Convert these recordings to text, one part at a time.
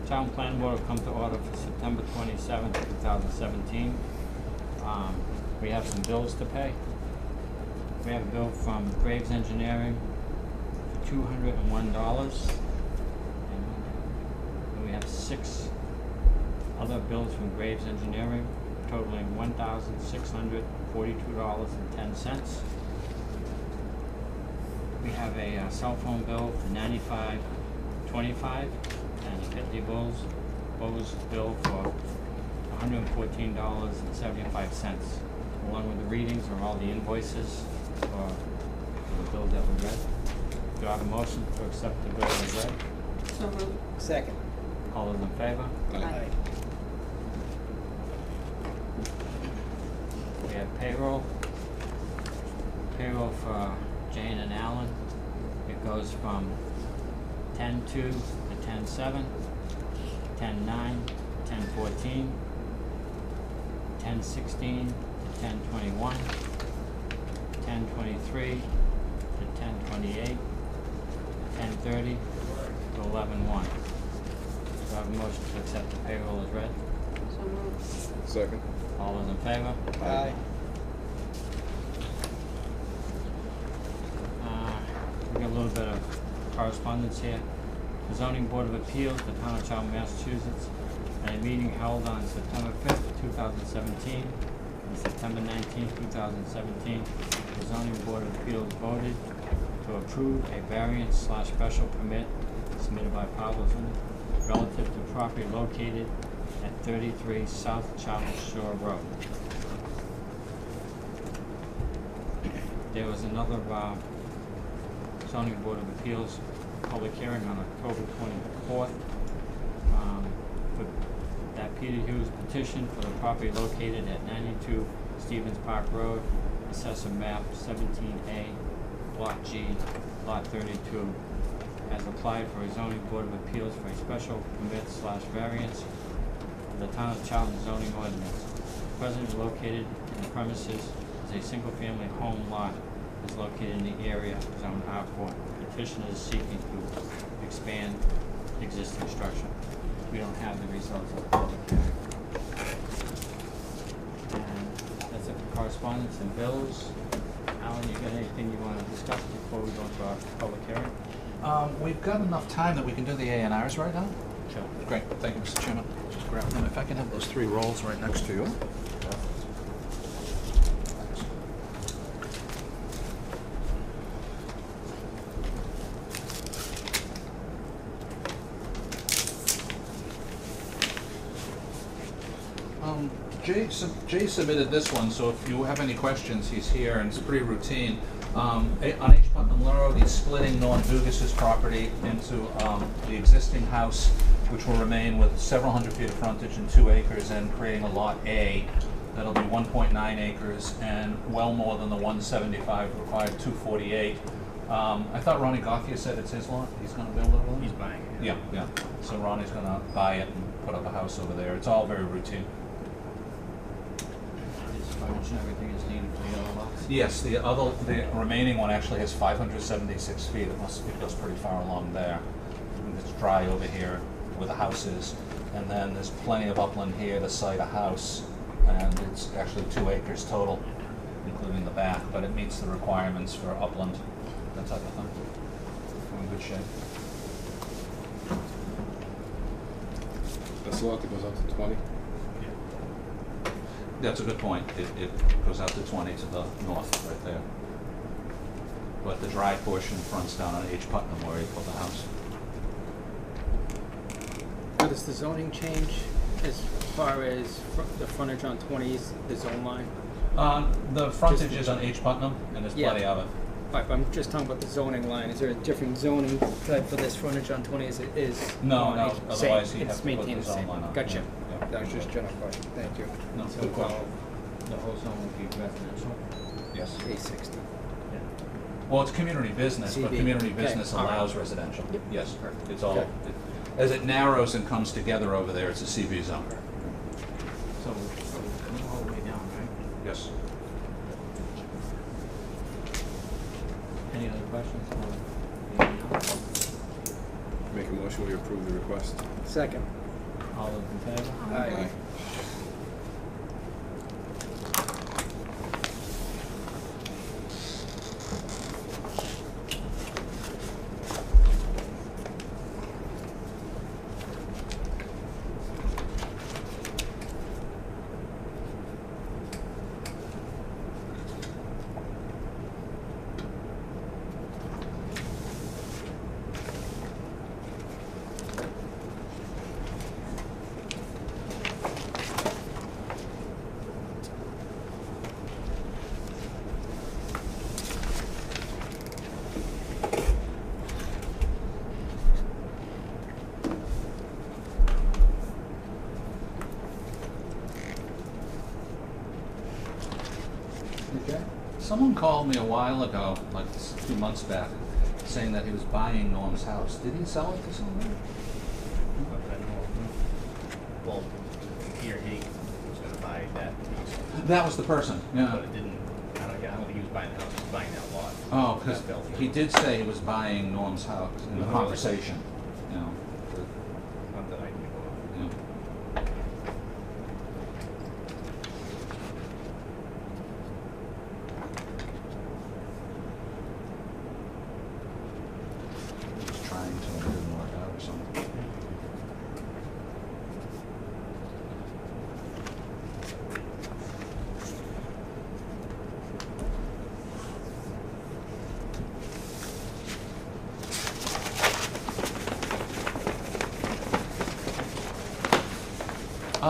Town Plan Board will come to order for September 27th, 2017. We have some bills to pay. We have a bill from Graves Engineering for $201. And we have 6 other bills from Graves Engineering totaling $1,642.10. We have a cell phone bill for $95.25 and a Pitney Bowes bill for $114.75, along with the readings of all the invoices for the bill that we read. Do I have a motion to accept the bill as read? So moved. Second. All those in favor? Aye. We have payroll. Payroll for Jane and Alan. It goes from 10-2 to 10-7, 10-9, 10-14, 10-16 to 10-21, 10-23 to 10-28, 10-30 to 11-1. Do I have a motion to accept the payroll as read? So moved. Second. All those in favor? Aye. We got a little bit of correspondence here. The Zoning Board of Appeals, the Town of Charlton, Massachusetts, at a meeting held on September 5th, 2017, and September 19th, 2017, the Zoning Board of Appeals voted to approve a variance/special permit submitted by Pavlovic relative to property located at 33 South Charles Shore Road. There was another Zoning Board of Appeals public hearing on October 24th for that Peter Hughes petition for the property located at 92 Stevens Park Road, Assessor Map 17A, Block G, Lot 32, has applied for a Zoning Board of Appeals for a special permit/variance of the Town of Charlton zoning ordinance. Presently located in the premises is a single-family home lot is located in the area zone R4. Petitioner is seeking to expand existing structure. We don't have the results of the public hearing. And that's it for correspondence and bills. Alan, you got anything you want to discuss before we go to our public hearing? We've got enough time that we can do the A&Rs right now? Sure. Great, thank you, Mr. Chairman. Just grab them, if I can have those 3 rolls right next to you. Jay submitted this one, so if you have any questions, he's here, and it's pretty routine. On H. Putnam Road, he's splitting Norton Dugas's property into the existing house, which will remain with several hundred feet of frontage and 2 acres, and creating a Lot A that'll be 1.9 acres and well more than the 175 required 248. I thought Ronnie Gothia said it's his lot. He's going to build it over there? He's buying it. Yeah, yeah. So Ronnie's going to buy it and put up a house over there. It's all very routine. Is frontage and everything is needed for the other lots? Yes, the remaining one actually has 576 feet. It goes pretty far along there. And it's dry over here where the house is. And then there's plenty of upland here to site a house. And it's actually 2 acres total, including the back, but it meets the requirements for upland, that type of thing. We're in good shape. That's the lot that goes up to 20. That's a good point. It goes out to 20 to the north, right there. But the dry portion fronts down on H. Putnam where he put the house. Now, does the zoning change as far as the frontage on 20 is the zone line? The frontage is on H. Putnam, and there's Yeah. plenty of it. Right, but I'm just talking about the zoning line. Is there a different zoning type for this frontage on 20 as it is? No, on no, H? otherwise Same, you'd have it's to put the maintained the zone same. line on. Gotcha. Yeah. That was just a general question. Thank you. No, So good question. the whole zone would be residential? Yes. A60. Yeah. Well, it's community business, but CB. community Okay. business All right. allows residential. Yep. Yes, Perfect. it's all, Okay. as it narrows and comes together over there, it's a CB zone. So the whole way down, right? Yes. Any other questions? Make a motion, we approve the request. Second. All those in favor? Aye. Okay. Someone called me a while ago, like a few months back, saying that he was buying Norm's house. Did he sell it to someone? But I know, well, he or he was gonna buy that piece, That was the person, yeah. but it didn't, I don't think he was buying the house, he was buying that lot. Oh, because That fell through. he did say he was buying Norm's house in the Oh, conversation, you know. Not that I knew of. Yeah. Just trying to, it didn't work out or something.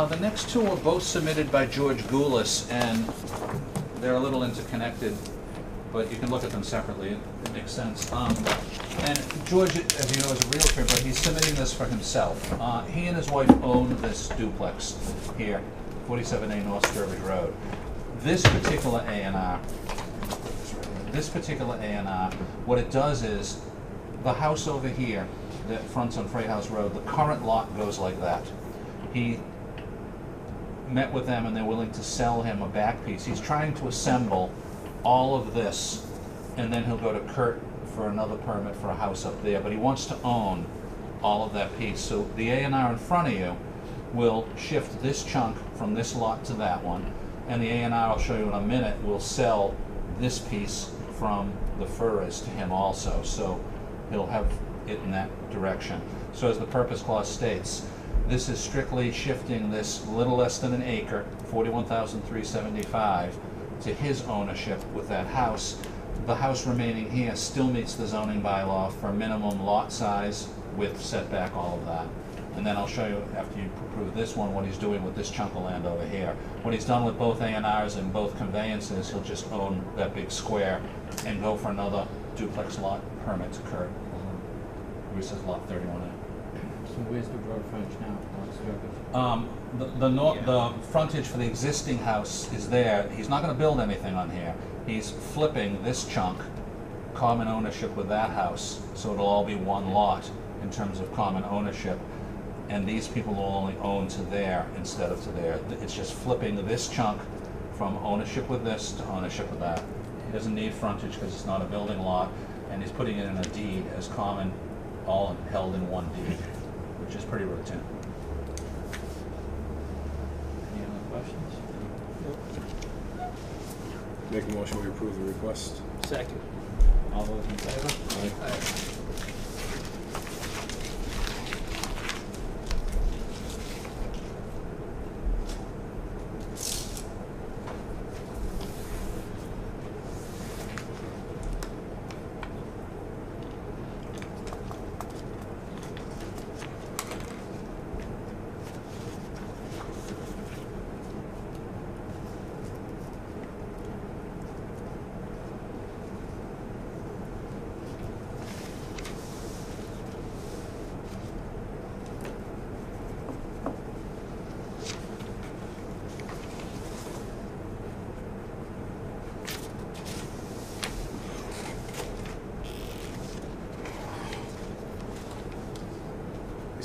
The next two are both submitted by George Goulis, and they're a little interconnected, but you can look at them separately, it makes sense. And George, as you know, is a realtor, but he's submitting this for himself. He and his wife own this duplex here, 47A North Sturbridge Road. This particular A&R, what it does is, the house over here that fronts on Freight House Road, the current lot goes like that. He met with them and they're willing to sell him a back piece. He's trying to assemble all of this, and then he'll go to Kurt for another permit for a house up there, but he wants to own all of that piece. So the A&R in front of you will shift this chunk from this lot to that one, and the A&R, I'll show you in a minute, will sell this piece from the Furries to him also. So he'll have it in that direction. So as the purpose clause states, this is strictly shifting this little less than an acre, 41,375, to his ownership with that house. The house remaining here still meets the zoning bylaw for minimum lot size, width, setback, all of that. And then I'll show you, after you approve this one, what he's doing with this chunk of land over here. When he's done with both A&Rs and both conveyances, he'll just own that big square and go for another duplex lot permit to Kurt, where he says lot 31A. So where's the road frontage now? North Sturbridge? The frontage for the existing house is there. He's not gonna build anything on here. He's flipping this chunk, common ownership with that house, so it'll all be one lot in terms of common ownership. And these people will only own to there instead of to there. It's just flipping this chunk from ownership with this to ownership with that. He doesn't need frontage because it's not a building lot, and he's putting it in a deed as common, all held in one deed, which is pretty routine. Any other questions? Make a motion, we approve the request. Second. All those in favor? Aye.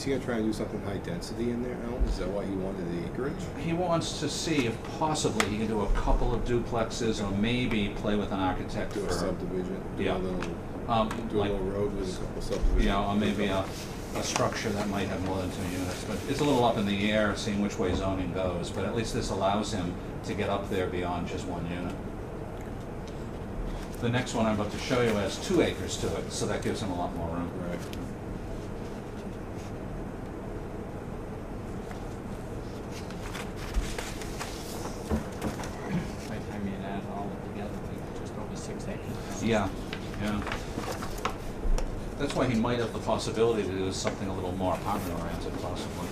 Is he gonna try and do something high density in there, Alan? Is that why he wanted the acreage? He wants to see if possibly he can do a couple of duplexes or maybe play with an architect Do a for, subdivision? Do Yeah. a little, do a like, little road with a couple subdivisions? you know, or maybe a structure that might have more than 2 units. But it's a little up in the air, seeing which way zoning goes, but at least this allows him to get up there beyond just 1 unit. The next one I'm about to show you has 2 acres to it, so that gives him a lot more room. Right. By the time you add all together, like just over 6 acres. Yeah, yeah. That's why he might have the possibility to do something a little more apartment-oriented, possibly.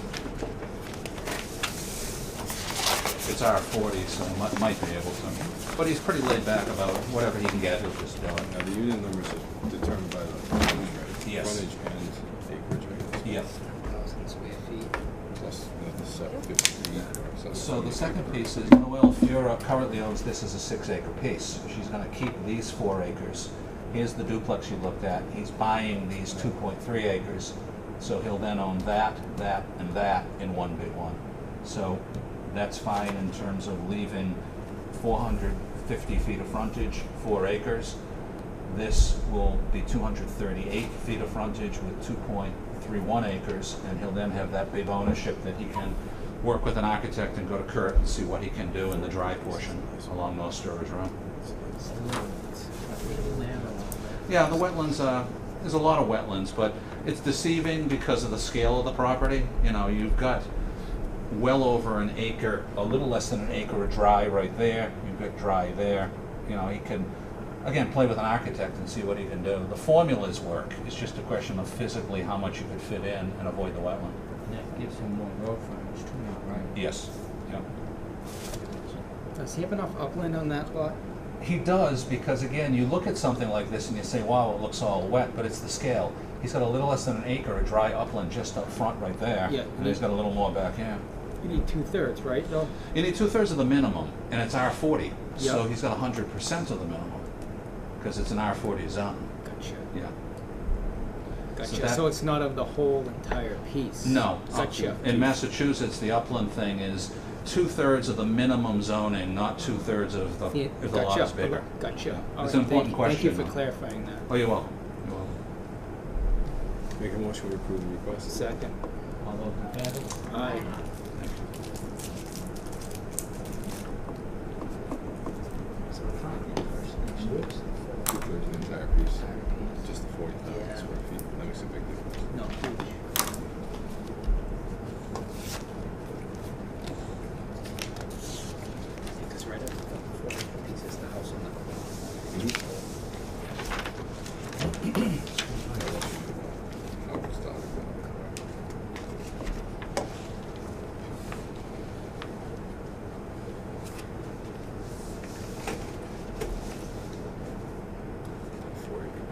It's R40, so he might be able to. But he's pretty laid back about whatever he can get, he'll just do it. Now, the unit numbers are determined by the frontage, right? Yes. Frontage and acreage, right? Yeah. 1,000 square feet. Plus the 750 feet or something. So the second piece is Noelle Fura currently owns this as a 6-acre piece. She's gonna keep these 4 acres. Here's the duplex you looked at. He's buying these 2.3 acres. So he'll then own that, that, and that in one big one. So that's fine in terms of leaving 450 feet of frontage, 4 acres. This will be 238 feet of frontage with 2.31 acres, and he'll then have that big ownership that he can work with an architect and go to Kurt and see what he can do in the dry portion along North Storage Road. Yeah, the wetlands, there's a lot of wetlands, but it's deceiving because of the scale of the property. You know, you've got well over an acre, a little less than an acre of dry right there. You've got dry there. You know, he can, again, play with an architect and see what he can do. The formulas work. It's just a question of physically how much you could fit in and avoid the wetland. And that gives him more road frontage too now, right? Yes. Yeah. Does he have enough upland on that lot? He does, because again, you look at something like this and you say, wow, it looks all wet, but it's the scale. He's got a little less than an acre of dry upland just up front right there. Yeah. And he's got a little more back here. You need 2/3, right, though? You need 2/3 of the minimum, and it's R40, so Yep. he's got 100% of the minimum, because it's an R40 zone. Gotcha. Yeah. Gotcha. that- So it's not of the whole entire piece? No. Gotcha. In Massachusetts, the upland thing is 2/3 of the minimum zoning, not 2/3 of the, Yeah, if the lot gotcha. is bigger. Okay, gotcha. Yeah. All It's right, an important question. Thank you for though. clarifying that. Oh, you're welcome. You're welcome. Make a motion to approve the request. Second. All those in favor? Aye. Two-thirds of the entire piece. Just the 40,000 Yeah. square feet. That makes a big difference. No, huge. Because right up the 4 pieces, the house on the corner. I'll just start it.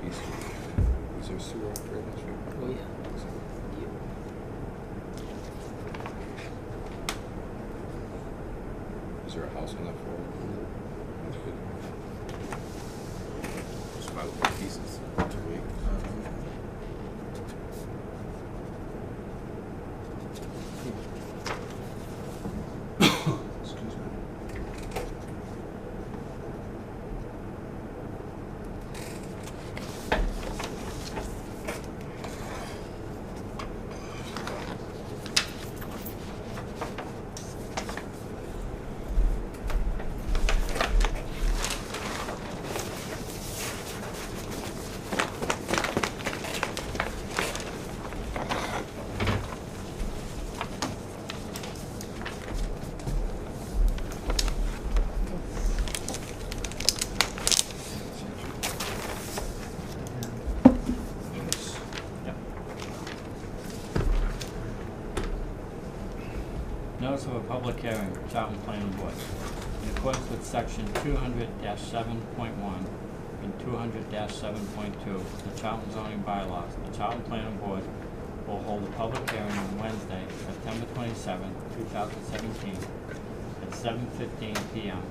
Piece. Is there sewer up there? That's right. Oh, yeah. Is there a house on that floor? That's good. Just about pieces. 2 acres. Excuse me. Yep. Notice of a public hearing, Charlton Planning Board. In accordance with section 200-7.1 and 200-7.2 of the Charlton zoning bylaws, the Charlton Planning Board will hold a public hearing on Wednesday, September 27, 2017, at 7:15 p.m.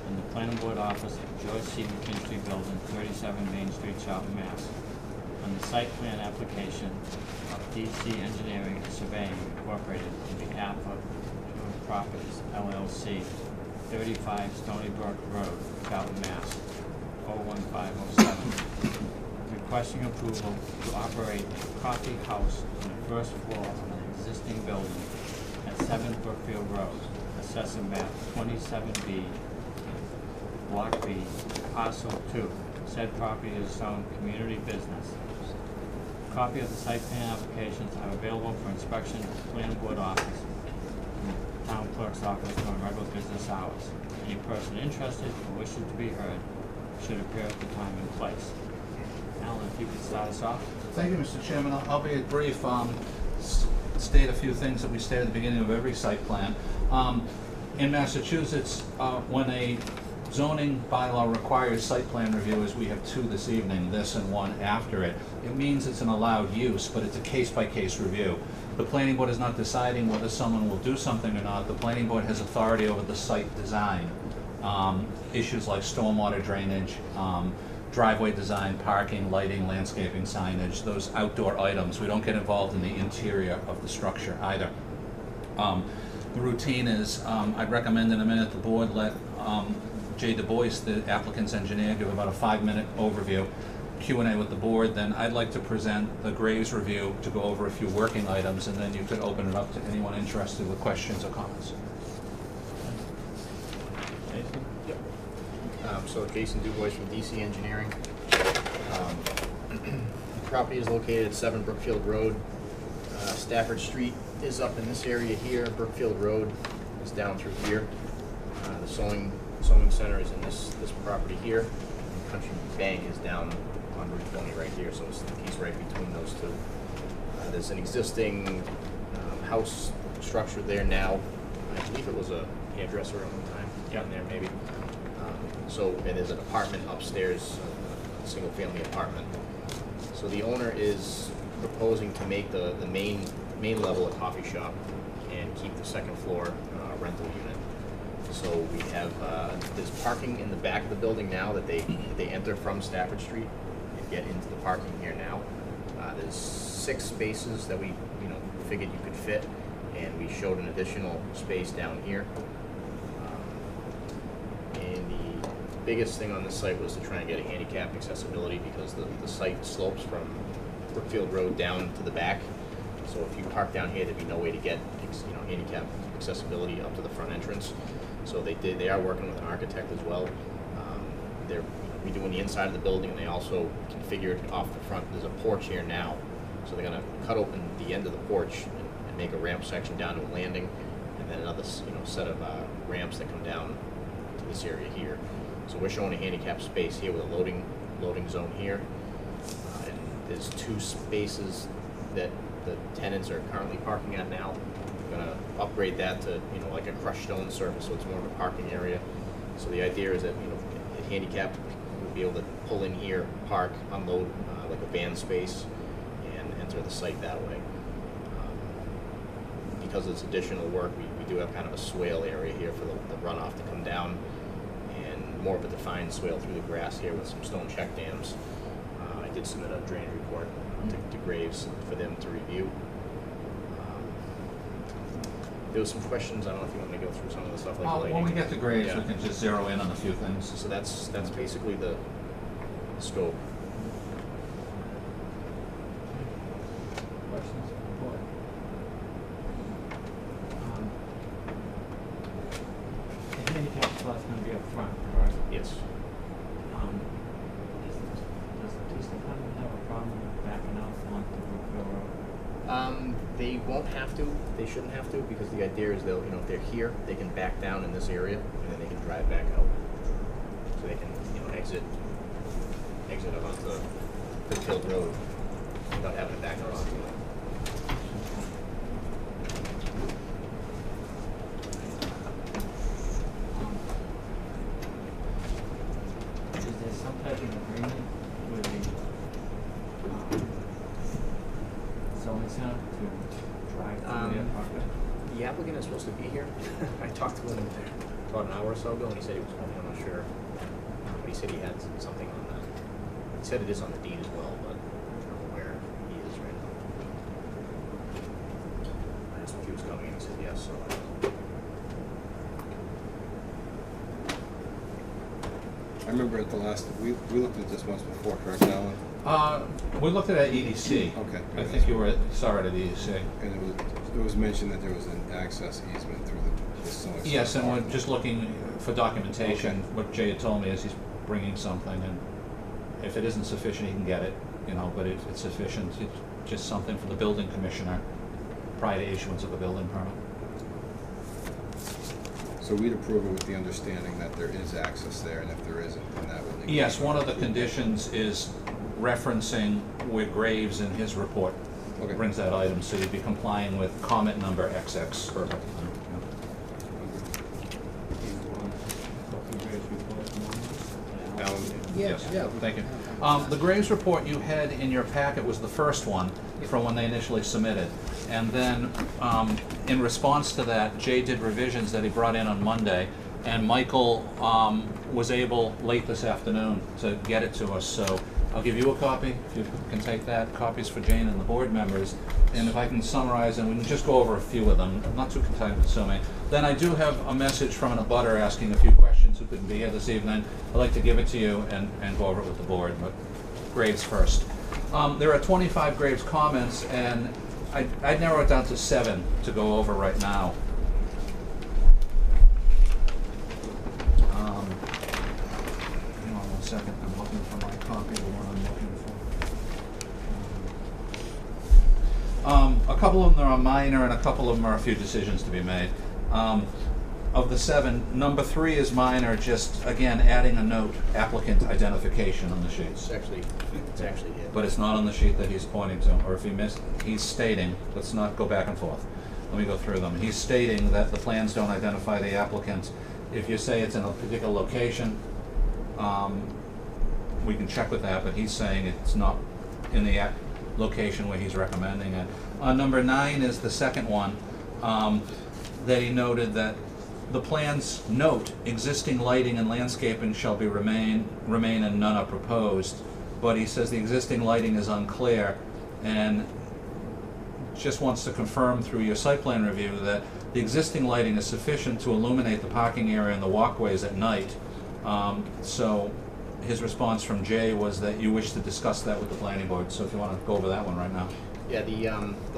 in the Planning Board office at George C. McKinstry Building, 37 Main Street, Charlton, Mass. on the site plan application of DC Engineering and Surveying Incorporated on behalf of Jones Properties LLC, 35 Stony Brook Road, Charlton, Mass. 01507. Requesting approval to operate a coffee house on the first floor of an existing building at 7 Brookfield Road, assessing map 27B, Block B, Parcel 2. Said property is zoned community business. Copy of the site plan applications are available for inspection at the planning board office and the town clerk's office during regular business hours. Any person interested or wishing to be heard should appear at the time and place. Alan, if you could start us off. Thank you, Mr. Chairman. I'll be brief. State a few things that we state at the beginning of every site plan. In Massachusetts, when a zoning bylaw requires site plan review, as we have two this evening, this and one after it, it means it's an allowed use, but it's a case-by-case review. The planning board is not deciding whether someone will do something or not. The planning board has authority over the site design. Issues like stormwater drainage, driveway design, parking, lighting, landscaping, signage, those outdoor items. We don't get involved in the interior of the structure either. The routine is, I'd recommend in a minute the board let Jay Du Bois, the applicant's engineer, give about a 5-minute overview, Q&A with the board. Then I'd like to present the Graves review to go over a few working items, and then you could open it up to anyone interested with questions or comments. Jason? So Jason Du Bois from DC Engineering. Property is located at 7 Brookfield Road. Stafford Street is up in this area here. Brookfield Road is down through here. The sewing center is in this property here. And Country Bank is down on Route 20 right here, so it's the piece right between those two. There's an existing house structure there now. I believe it was a hairdresser at one time down there maybe. And there's an apartment upstairs, a single-family apartment. So the owner is proposing to make the main level a coffee shop and keep the second floor rental unit. So we have there's parking in the back of the building now that they enter from Stafford Street and get into the parking here now. There's 6 spaces that we figured you could fit, and we showed an additional space down here. The biggest thing on this site was to try and get a handicap accessibility because the site slopes from Brookfield Road down to the back. So if you park down here, there'd be no way to get handicap accessibility up to the front entrance. So they are working with an architect as well. They're redoing the inside of the building, and they also configured off the front. There's a porch here now, so they're going to cut open the end of the porch and make a ramp section down to a landing, and then another set of ramps that come down to this area here. So we're showing a handicap space here with a loading zone here. And there's 2 spaces that the tenants are currently parking at now. We're gonna upgrade that to, like a crushed stone surface, so it's more of a parking area. So the idea is that, a handicap would be able to pull in here, park, unload like a van space, and enter the site that way. Because it's additional work, we do have kind of a swale area here for the runoff to come down, and more of a defined swale through the grass here with some stone check dams. I did submit a drainage report to Graves for them to review. There was some questions. I don't know if you want me to go through some of the stuff like lighting. When we get to Graves, Yeah. we can just zero in on a few things. So that's basically the scope. Questions from the board? The handicap spot's gonna be up front, correct? Yes. Does the police department have a problem with backing out onto Brookfield Road? They won't have to. They shouldn't have to, because the idea is they'll, if they're here, they can back down in this area, and then they can drive back out. So they can, exit up onto Brookfield Road without having to back across. Is there some type of agreement with the zoning center to drive through their property? The applicant is supposed to be here. I talked to him about an hour or so ago, and he said he was home. I'm not sure, but he said he had something on that. He said it is on the deed as well, but he was coming, and he said yes, so. I remember at the last, we looked at this once before, correct, Alan? We looked at it at EDC. Okay. I think you were, saw it at EDC. And it was mentioned that there was an access easement through the sewing. Yes, and center. we're just looking for documentation. Okay. What Jay had told me is he's bringing something, and if it isn't sufficient, he can get it, you know, but if it's sufficient, it's just something for the building commissioner prior to issuance of a building permit. So we'd approve it with the understanding that there is access there, and if there isn't, then that would negate. Yes, one of the conditions is referencing where Graves in his report Okay. brings that item, so you'd be complying with comment number XX. Perfect. Alan? Yes, thank you. The Graves report you had in your packet was the first one from when they initially submitted. And then, in response to that, Jay did revisions that he brought in on Monday, and Michael was able, late this afternoon, to get it to us. So I'll give you a copy, if you can take that, copies for Jane and the board members. And if I can summarize, and we can just go over a few of them, not too time consuming. Then I do have a message from an abutter asking a few questions who couldn't be here this evening. I'd like to give it to you and go over it with the board, but Graves first. There are 25 Graves comments, and I'd narrow it down to 7 to go over right now. Hang on one second, I'm looking for my copy of the one I'm looking for. A couple of them are minor, and a couple of them are a few decisions to be made. Of the 7, number 3 is minor, just again adding a note, applicant identification on the sheets. It's actually here. But it's not on the sheet that he's pointing to, or if he missed, he's stating, let's not go back and forth. Let me go through them. He's stating that the plans don't identify the applicant. If you say it's in a particular location, we can check with that, but he's saying it's not in the location where he's recommending it. Number 9 is the second one, that he noted that the plans note existing lighting and landscaping shall be remain and none are proposed. But he says the existing lighting is unclear, and just wants to confirm through your site plan review that the existing lighting is sufficient to illuminate the parking area and the walkways at night. So his response from Jay was that you wish to discuss that with the planning board, so if you want to go over that one right now. Yeah, the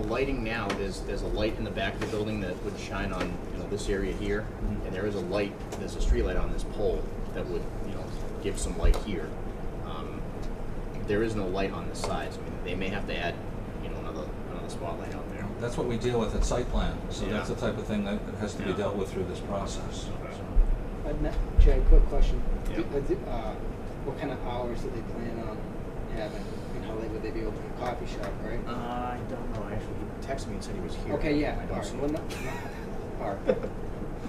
lighting now, there's a light in the back of the building that would shine on, this area here, and there is a light, there's a street light on this pole that would, give some light here. There is no light on this side, so I mean, they may have to add, another spotlight out there. That's what we deal with at site plan, so Yeah. that's the type of thing that has to be Yeah. dealt with through this process. Jay, quick question. Yeah. What kind of hours do they plan on having? And how late would they be open a coffee shop, right? I don't know, actually, he texted me and said he was here. Okay, yeah, I don't see well, him. not hard.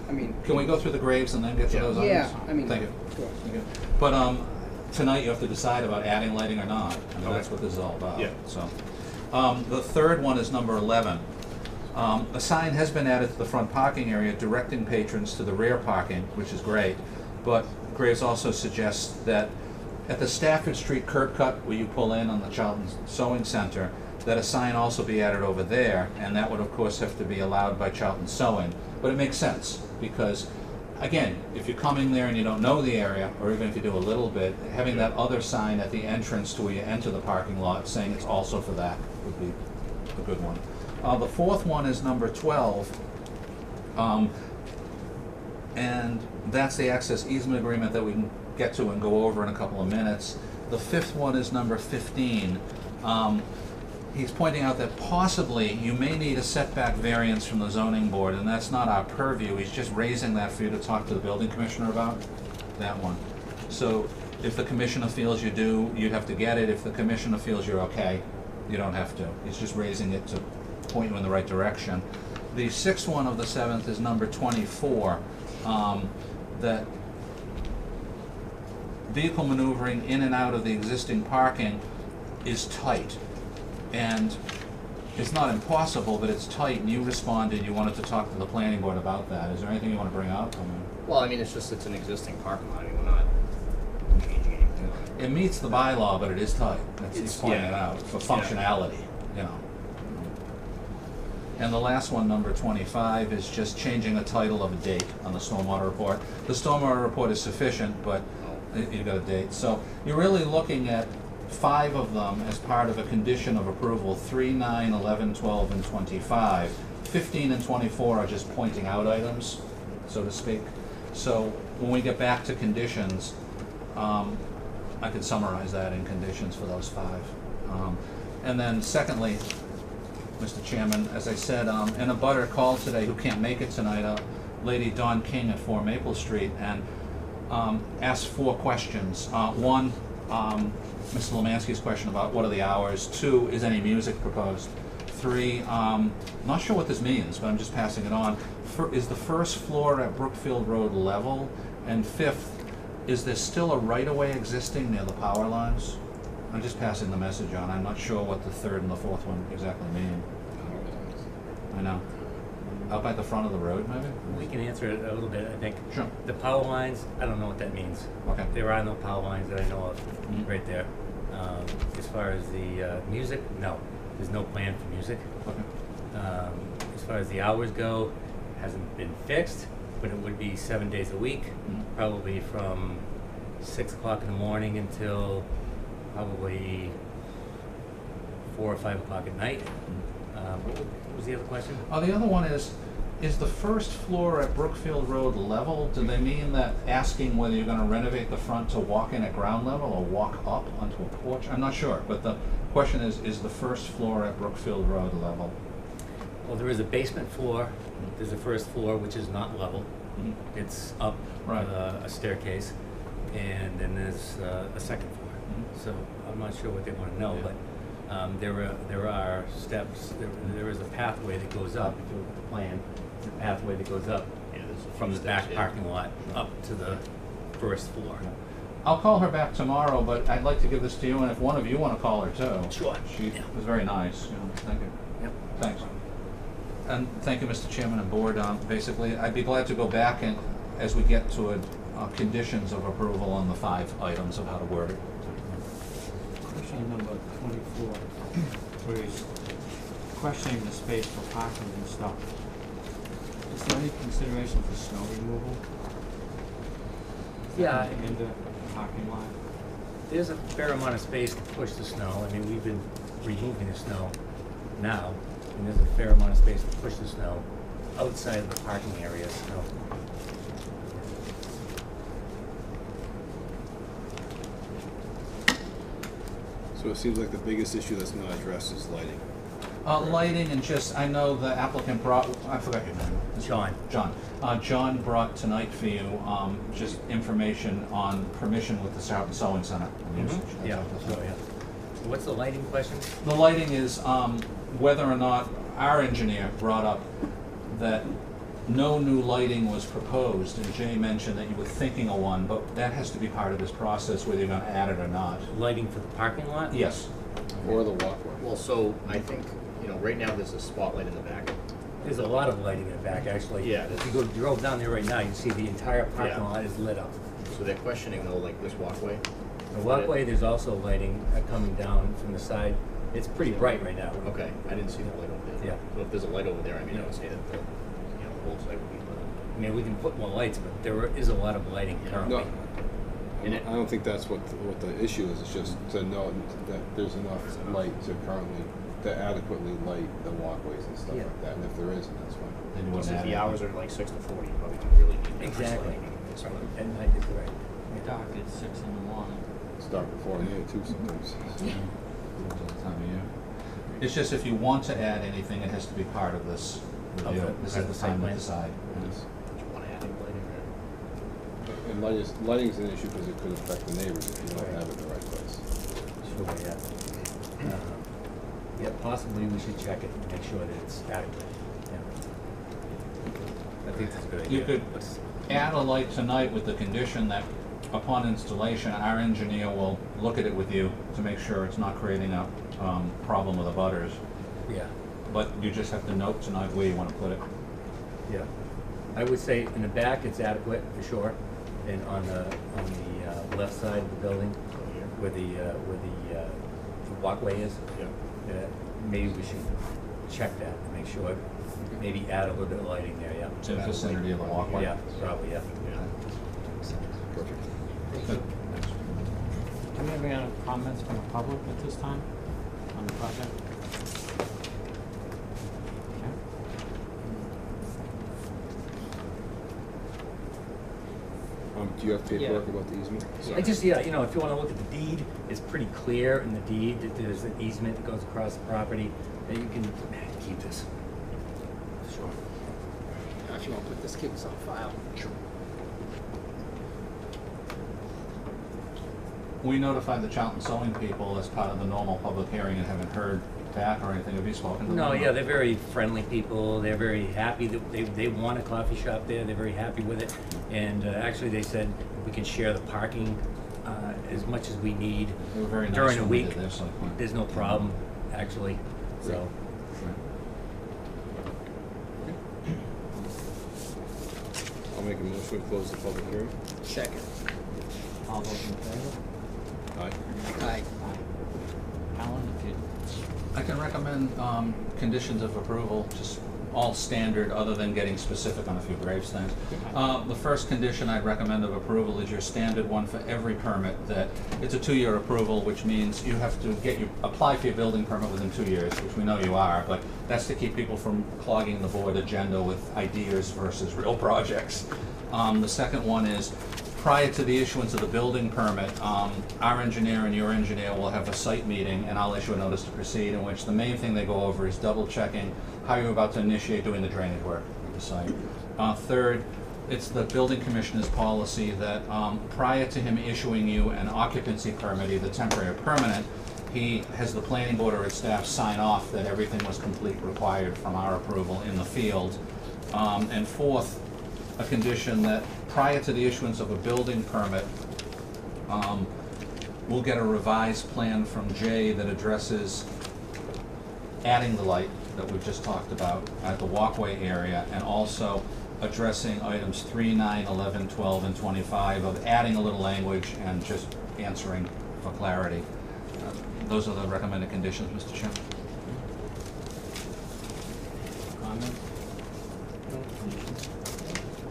I mean, Can we go through the Graves and then get to Yeah. those items? yeah, I mean, Thank you. sure. Okay. But tonight you have to decide about adding lighting or not. I mean, Okay. that's what this is all about. Yeah. So, the third one is number 11. A sign has been added to the front parking area directing patrons to the rear parking, which is great. But Graves also suggests that at the Stafford Street curb cut where you pull in on the Charlton Sewing Center, that a sign also be added over there, and that would of course have to be allowed by Charlton Sewing. But it makes sense, because again, if you're coming there and you don't know the area, or even if you do a little bit, having that other sign at the entrance to where you enter the parking lot saying it's also for that would be a good one. The fourth one is number 12, and that's the access easement agreement that we can get to and go over in a couple of minutes. The fifth one is number 15. He's pointing out that possibly you may need a setback variance from the zoning board, and that's not our purview. He's just raising that for you to talk to the building commissioner about, that one. So if the commissioner feels you do, you'd have to get it. If the commissioner feels you're okay, you don't have to. He's just raising it to point you in the right direction. The sixth one of the 7th is number 24, that vehicle maneuvering in and out of the existing parking is tight. And it's not impossible, but it's tight, and you responded, you wanted to talk to the planning board about that. Is there anything you want to bring up? Well, I mean, it's an existing parking lot, I mean, we're not changing anything on it. It meets the bylaw, but it is tight. That's, he's It's- pointing yeah. it out, for Yeah. functionality, you know. And the last one, number 25, is just changing a title of a date on the stormwater report. The stormwater report is sufficient, but you got a date. So you're really looking at 5 of them as part of a condition of approval, 3, 9, 11, 12, and 25. 15 and 24 are just pointing out items, so to speak. So when we get back to conditions, I could summarize that in conditions for those 5. And then secondly, Mr. Chairman, as I said, in a butter call today who can't make it tonight, Lady Dawn King at 4 Maple Street, and asked 4 questions. One, Mr. Lemansky's question about what are the hours. 2, is any music proposed? 3, not sure what this means, but I'm just passing it on. Is the first floor at Brookfield Road level? And 5th, is there still a right-of-way existing near the power lines? I'm just passing the message on. I'm not sure what the 3rd and the 4th one exactly mean. I know. Out by the front of the road, maybe? We can answer it a little bit, I think. Sure. The power lines, I don't know what that means. Okay. There are no power lines that I know of Mhm. right there. As far as the music, no, there's no plan for music. Okay. As far as the hours go, hasn't been fixed, but it would be 7 days a week, Mhm. probably from 6 o'clock in the morning until probably 4 or 5 o'clock at night. What was the other question? The other one is the first floor at Brookfield Road level? Do they mean that asking whether you're gonna renovate the front to walk in at ground level or walk up onto a porch? I'm not sure, but the question is the first floor at Brookfield Road level? Well, there is a basement floor, there's a first floor which is not level. Mhm. It's up Right. a staircase, and then there's a second floor. Mhm. So I'm not sure what they want to know, Yeah. but there are steps. There is a pathway that goes up. If you look at the plan, there's a pathway that goes up Yeah, there's a few from the steps, back yeah. parking lot up to the first floor. I'll call her back tomorrow, but I'd like to give this to you, and if one of you wanna call her too. Sure. She Yeah. was very nice, thank you. Yep. Thanks. And thank you, Mr. Chairman and Board. Basically, I'd be glad to go back and, as we get to conditions of approval on the 5 items of how to word it. Question number 24, where he's questioning the space for parking and stuff. Is there any consideration for snow removal? Yeah. In the parking lot? There's a fair amount of space to push the snow. I mean, we've been removing the snow now, and there's a fair amount of space to push the snow outside of the parking area, so. So it seems like the biggest issue that's not addressed is lighting. Lighting and just, I know the applicant brought, I forgot your name. John. John. John brought tonight for you, just information on permission with the sewing center. and usage. That's Yeah, all that's sure, all. yeah. What's the lighting question? The lighting is whether or not our engineer brought up that no new lighting was proposed, and Jay mentioned that you were thinking of one, but that has to be part of this process, whether you're gonna add it or not. Lighting for the parking lot? Yes. Or the walkway. Well, so I think, right now there's a spotlight in the back. There's a lot of lighting in the back, actually. Yeah, If you drove down there right now, you see the entire parking Yeah. lot is lit up. So they're questioning though, like this walkway. The walkway, there's also lighting coming down from the side. It's pretty bright right now. Okay, I didn't see the light over there. Yeah. So if there's a light over there, I mean, I would say that the whole site would be lit up. I mean, we can put more lights, but there is a lot of lighting currently. No, And it- I don't think that's what the issue is. It's just to know that there's enough light to currently, to adequately light the walkways and stuff Yeah. like that. And if there isn't, that's fine. Then you Plus, wouldn't if add the it. hours are like 6 to 4, you probably don't really need that much Exactly. lighting. It's not- At night is right. Dark at 6 in the morning. Start before noon too sometimes. Most of the time of year. It's just if you want to add anything, it has to be part of this review. Okay. This Part is of the the site time to plan. decide. Yes. Do you want to add any lighting or? And lighting's an issue because it could affect the neighbors if you don't have it in the right place. Sure, yeah. Yeah, possibly we should check it and make sure that it's adequate. Yeah. I think that's a good idea. You could Let's- add a light tonight with the condition that upon installation, our engineer will look at it with you to make sure it's not creating a problem with the butters. Yeah, But you just have to note tonight where you want to put it. yeah. I would say in the back, it's adequate for sure, and on the left side of the building, where the walkway is, Yeah. maybe we should check that, and make sure, maybe add a little bit of lighting there, yeah. In the vicinity of the walkway. Yeah, probably, yeah. Perfect. Good. Do we have any other comments from the public at this time on the project? Okay. Do you have paperwork about the easement? I just, yeah, you know, if you wanna look at the deed, it's pretty clear in the deed that there's an easement that goes across the property, that you can keep this. Sure. If you want to put this, keep this on file. Sure. We notified the Charlton Sewing people as part of the normal public hearing and haven't heard back or anything. Have you spoken to them? No, yeah, they're very friendly people, they're very happy, that they want a coffee shop there, they're very happy with it. And actually, they said we can share the parking as much as we need They were very nice during the when we week. did their site plan. There's no problem, actually, so. I'll make a motion to close the public hearing. Second. All those in favor? Aye. Aye. Alan, if you, I can recommend conditions of approval, just all standard, other than getting specific on a few Graves things. The first condition I'd recommend of approval is your standard one for every permit, that it's a 2-year approval, which means you have to apply for your building permit within 2 years, which we know you are, but that's to keep people from clogging the board agenda with ideas versus real projects. The second one is, prior to the issuance of the building permit, our engineer and your engineer will have a site meeting, and I'll issue a notice to proceed, in which the main thing they go over is double checking how you're about to initiate doing the drainage work of the site. Third, it's the building commissioner's policy that prior to him issuing you an occupancy permit, either temporary or permanent, he has the planning board or its staff sign off that everything was complete required from our approval in the field. And fourth, a condition that prior to the issuance of a building permit, we'll get a revised plan from Jay that addresses adding the light that we've just talked about at the walkway area, and also addressing items 3, 9, 11, 12, and 25 of adding a little language and just answering for clarity. Those are the recommended conditions, Mr. Chairman. comments?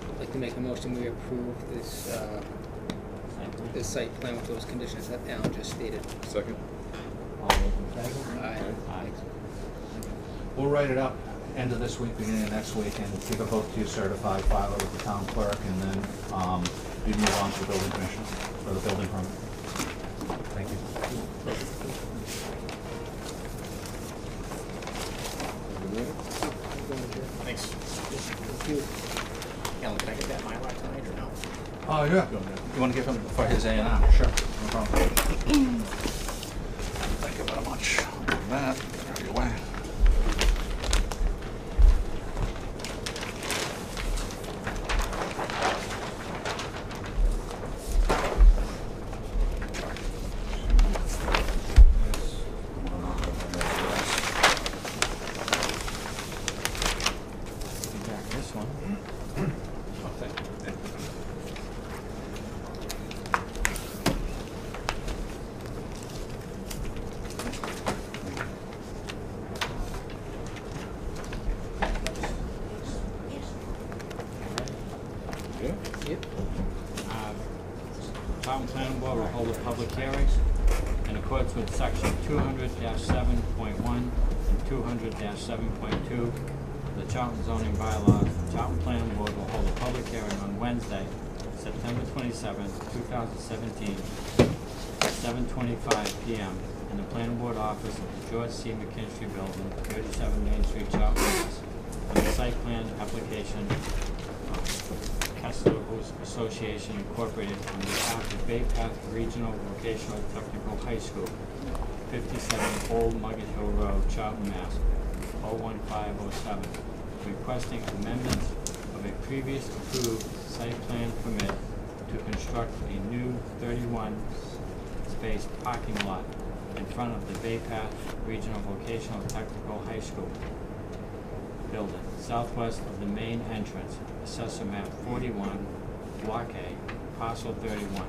I'd like to make a motion, we approve this, Site plan? this site plan with those conditions that Alan just stated. Second? All those in favor? Aye. Aye. We'll write it up end of this week, beginning of next week, and give it both to you certified, file it with the town clerk, and then you move on to the building commissioner for the building permit. Thank you. Thanks. Thank you. Alan, can I get that Mylar tonight or no? Oh, yeah. You want to give him for his A&R? Sure, no problem. Thank you very much. That, out of your way. You got this one. Oh, thank you. Yeah? Yep. Town Planning Board will hold a public hearing in accordance with section 200-7.1 and 200-7.2 of the Charlton zoning bylaws. The Charlton Planning Board will hold a public hearing on Wednesday, September 27, 2017, at 7:25 p.m. in the Planning Board office of the George C. McKinstry Building, 37 Main Street, Charlton, Mass. On the site plan application Kessler Association Incorporated on behalf of Bay Path Regional Vocational Technical High School, 57 Old Mugget Hill Road, Charlton, Mass. 01507, requesting amendments of a previous approved site plan permit to construct a new 31-space parking lot in front of the Bay Path Regional Vocational Technical High School building, southwest of the main entrance, Assessor Map 41, Block A, Parcel 31.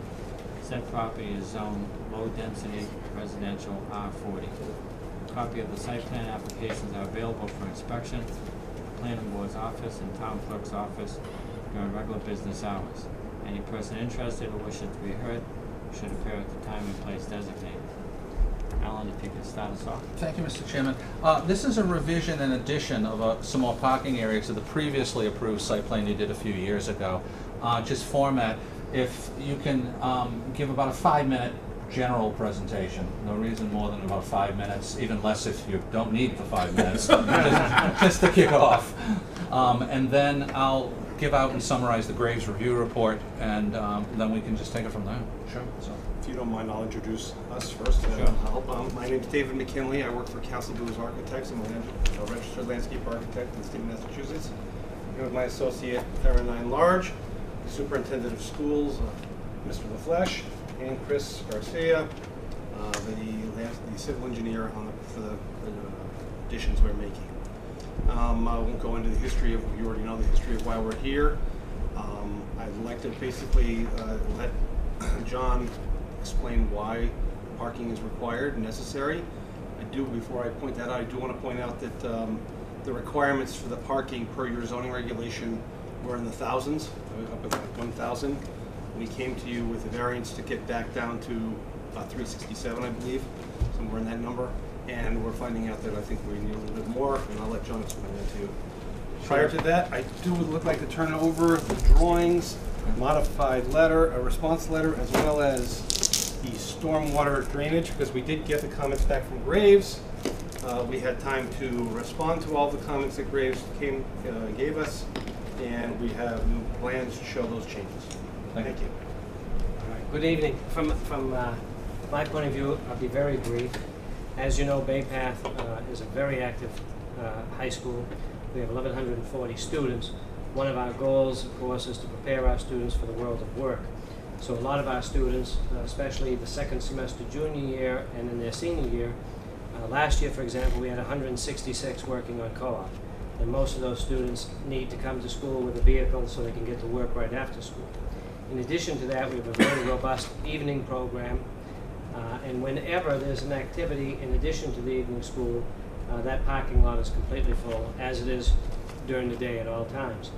Said property is zoned low-density residential R40. Copy of the site plan applications are available for inspection at the planning board's office and town clerk's office during regular business hours. Any person interested or wishing to be heard should appear at the time and place designated. Alan, if you could start us off. Thank you, Mr. Chairman. This is a revision and addition of some more parking areas to the previously approved site plan you did a few years ago. Just format, if you can give about a 5-minute general presentation. No reason more than about 5 minutes, even less if you don't need the 5 minutes, just to kick off. And then I'll give out and summarize the Graves Review Report, and then we can just take it from there. Sure. So. If you don't mind, I'll introduce us first. Sure. My name is David McKinley. I work for Council Blues Architects. I'm a registered landscape architect in the state of Massachusetts. Here with my associate, Caroline Large, Superintendent of Schools, Mr. LaFleche, and Chris Garcia, the civil engineer for the additions we're making. I won't go into the history of, you already know the history of why we're here. I'd like to basically let John explain why parking is required and necessary. Before I point that out, I do want to point out that the requirements for the parking per your zoning regulation were in the thousands, up at like 1,000. We came to you with a variance to get back down to 367, I believe, somewhere in that number. And we're finding out that I think we need a little bit more, and I'll let John explain that to you. Prior to that, I would like to turn over the drawings, modified letter, a response letter, as well as the stormwater drainage, because we did get the comments back from Graves. We had time to respond to all the comments that Graves gave us, and we have new plans to show those changes. Thank you. All right. Good evening. From my point of view, I'll be very brief. As you know, Bay Path is a very active high school. We have 1,140 students. One of our goals, of course, is to prepare our students for the world of work. So a lot of our students, especially the second semester junior year and in their senior year, last year, for example, we had 166 working on co-op. And most of those students need to come to school with a vehicle so they can get to work right after school. In addition to that, we have a very robust evening program. And whenever there's an activity in addition to the evening school, that parking lot is completely full, as it is during the day at all times.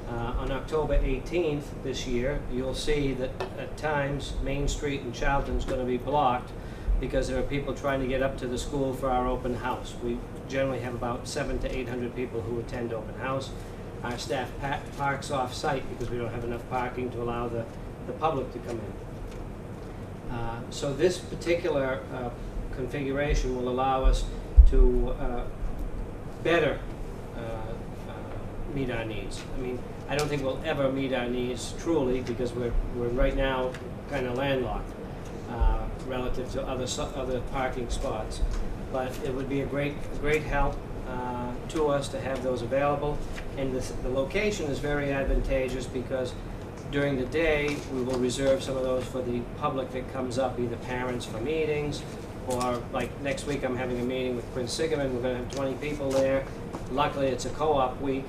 On October 18th this year, you'll see that at times Main Street in Charlton is going to be blocked because there are people trying to get up to the school for our open house. We generally have about 700 to 800 people who attend open house. Our staff parks off-site because we don't have enough parking to allow the public to come in. So this particular configuration will allow us to better meet our needs. I mean, I don't think we'll ever meet our needs truly because we're right now kind of landlocked relative to other parking spots. But it would be a great help to us to have those available. And the location is very advantageous because during the day, we will reserve some of those for the public that comes up, either parents for meetings, or like next week I'm having a meeting with Prince Sigmund. We're going to have 20 people there. Luckily, it's a co-op week,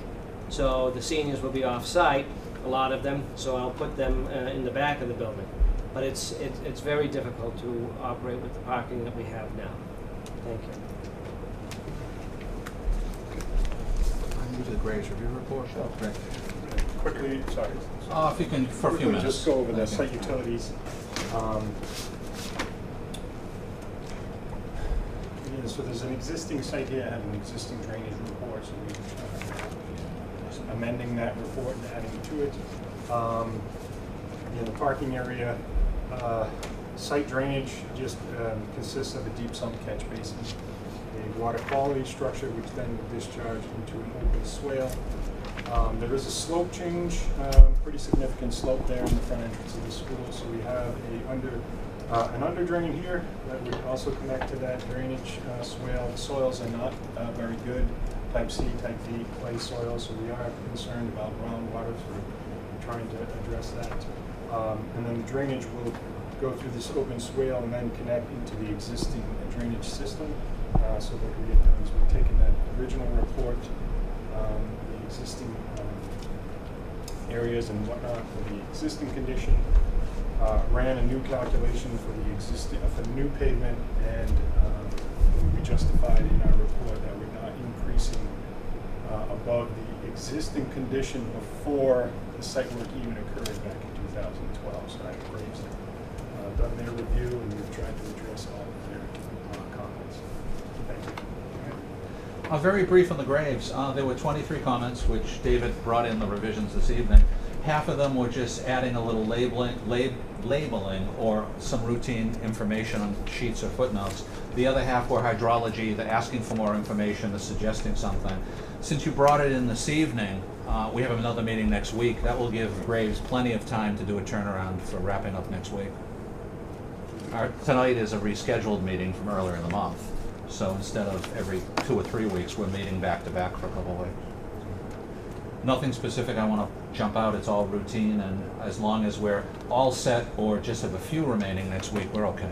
so the seniors will be off-site, a lot of them, so I'll put them in the back of the building. But it's very difficult to operate with the parking that we have now. Thank you. I'm new to the Graves Review Report. Sure. Great. Quickly, sorry. If you can, for a few minutes. Just go over the Thank you. site utilities. Yeah, so there's an existing site here, having an existing drainage report, so we're amending that report and adding to it. In the parking area, site drainage just consists of a deep sump catch basin, a water quality structure which then will discharge into an open swale. There is a slope change, pretty significant slope there in the front entrance of the school. So we have an under drain here that would also connect to that drainage swale. The soils are not very good, type C, type D clay soils, so we are concerned about groundwater, so we're trying to address that. And then the drainage will go through this open swale and then connect into the existing drainage system. So what we get done is we've taken that original report, the existing areas and whatnot for the existing condition, ran a new calculation for the existing for the new pavement, and we justified existing condition before the site work even occurred back in 2012. So I have Graves done their review, and we've tried to address all of their comments. Thank you. Very brief on the graves. There were 23 comments, which David brought in the revisions this evening. Half of them were just adding a little labeling or some routine information on sheets or footnotes. The other half were hydrology, the asking for more information, the suggesting something. Since you brought it in this evening, we have another meeting next week. That will give Graves plenty of time to do a turnaround for wrapping up next week. Tonight is a rescheduled meeting from earlier in the month. So instead of every 2 or 3 weeks, we're meeting back to back for a couple of weeks. Nothing specific I want to jump out. It's all routine, and as long as we're all set or just have a few remaining next week, we're okay.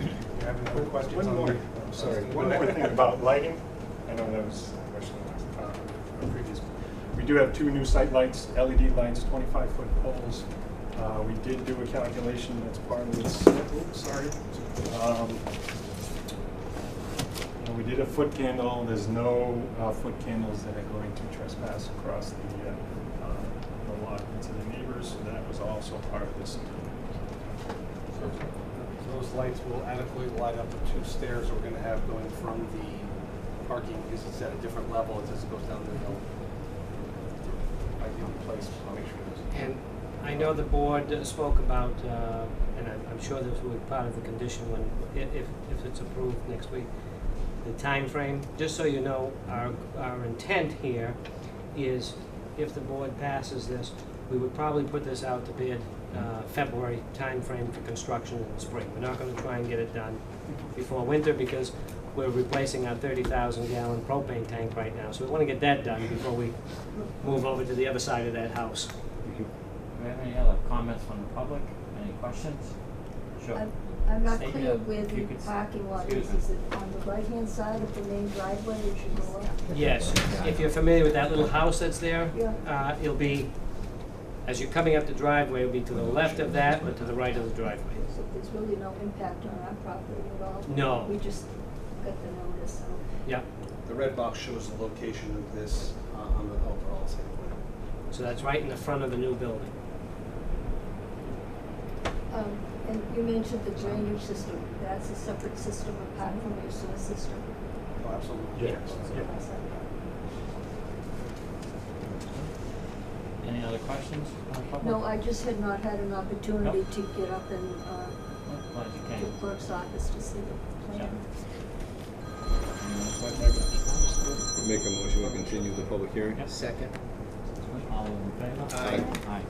You have any other questions? One on more. the- I'm sorry. One more thing about lighting. I know that was a question previous. We do have 2 new site lights, LED lights, 25-foot poles. We did do a calculation that's part of this. Oops, sorry. We did a foot candle. There's no foot candles that are going to trespass across the lot into the neighbors. So that was also part of this. Those lights will adequately light up the 2 stairs we're going to have going from the parking, because it's at a different level as it goes down the hill. Ideally placed, I'll make sure there's. And I know the board spoke about, and I'm sure this will be part of the condition when, if it's approved next week, the time frame. Just so you know, our intent here is, if the board passes this, we would probably put this out to bid February time frame for construction in the spring. We're not going to try and get it done before winter, because we're replacing our 30,000-gallon propane tank right now. So we want to get that done before we move over to the other side of that house. Do we have any other comments from the public? Any questions? Sure. I'm not Say, clear if where you the could- parking lot excuse is. me. Is it on the right-hand side of the main driveway as you go up? Yes, if you're familiar with that little house that's there, Yeah. it'll be, as you're coming up the driveway, it'll be to the left of that or to the right of the driveway. So there's really no impact on our property at all? No. We just got the notice, so. Yeah, The red box shows the location of this on the overall site plan. so that's right in the front of the new building. And you mentioned the drainage system. That's a separate system apart from your sewer system? Oh, absolutely. Yeah. Any other questions from the public? No, I just had not had an opportunity to get up and Oh, glad you to came. the clerk's office to see the plan. Make a motion to continue the public hearing? Yep. Second. All in favor? Aye. Aye.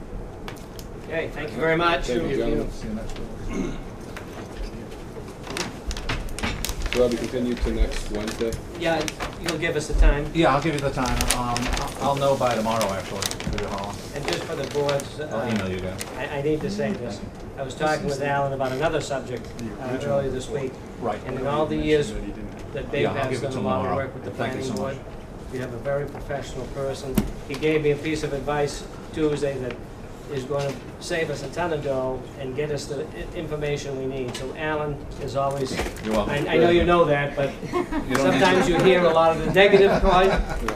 Okay, thank you very much. Thank you, gentlemen. See you next week. So that'll be continued to next Wednesday? Yeah, you'll give us the time. Yeah, I'll give you the time. I'll know by tomorrow, actually. Give you a holler. And just for the board's, I'll email you guys. I need to say this. I was talking with Alan about another subject earlier this week. Right. And in all the years that Dave Yeah, I'll has give it done a to lot of tomorrow. work with the Thank you planning so board, much. we have a very professional person. He gave me a piece of advice Tuesday that is going to save us a ton of dough and get us the information we need. So Alan is always, You're welcome. I know you know that, but You don't need sometimes to. you hear a lot of the negative part.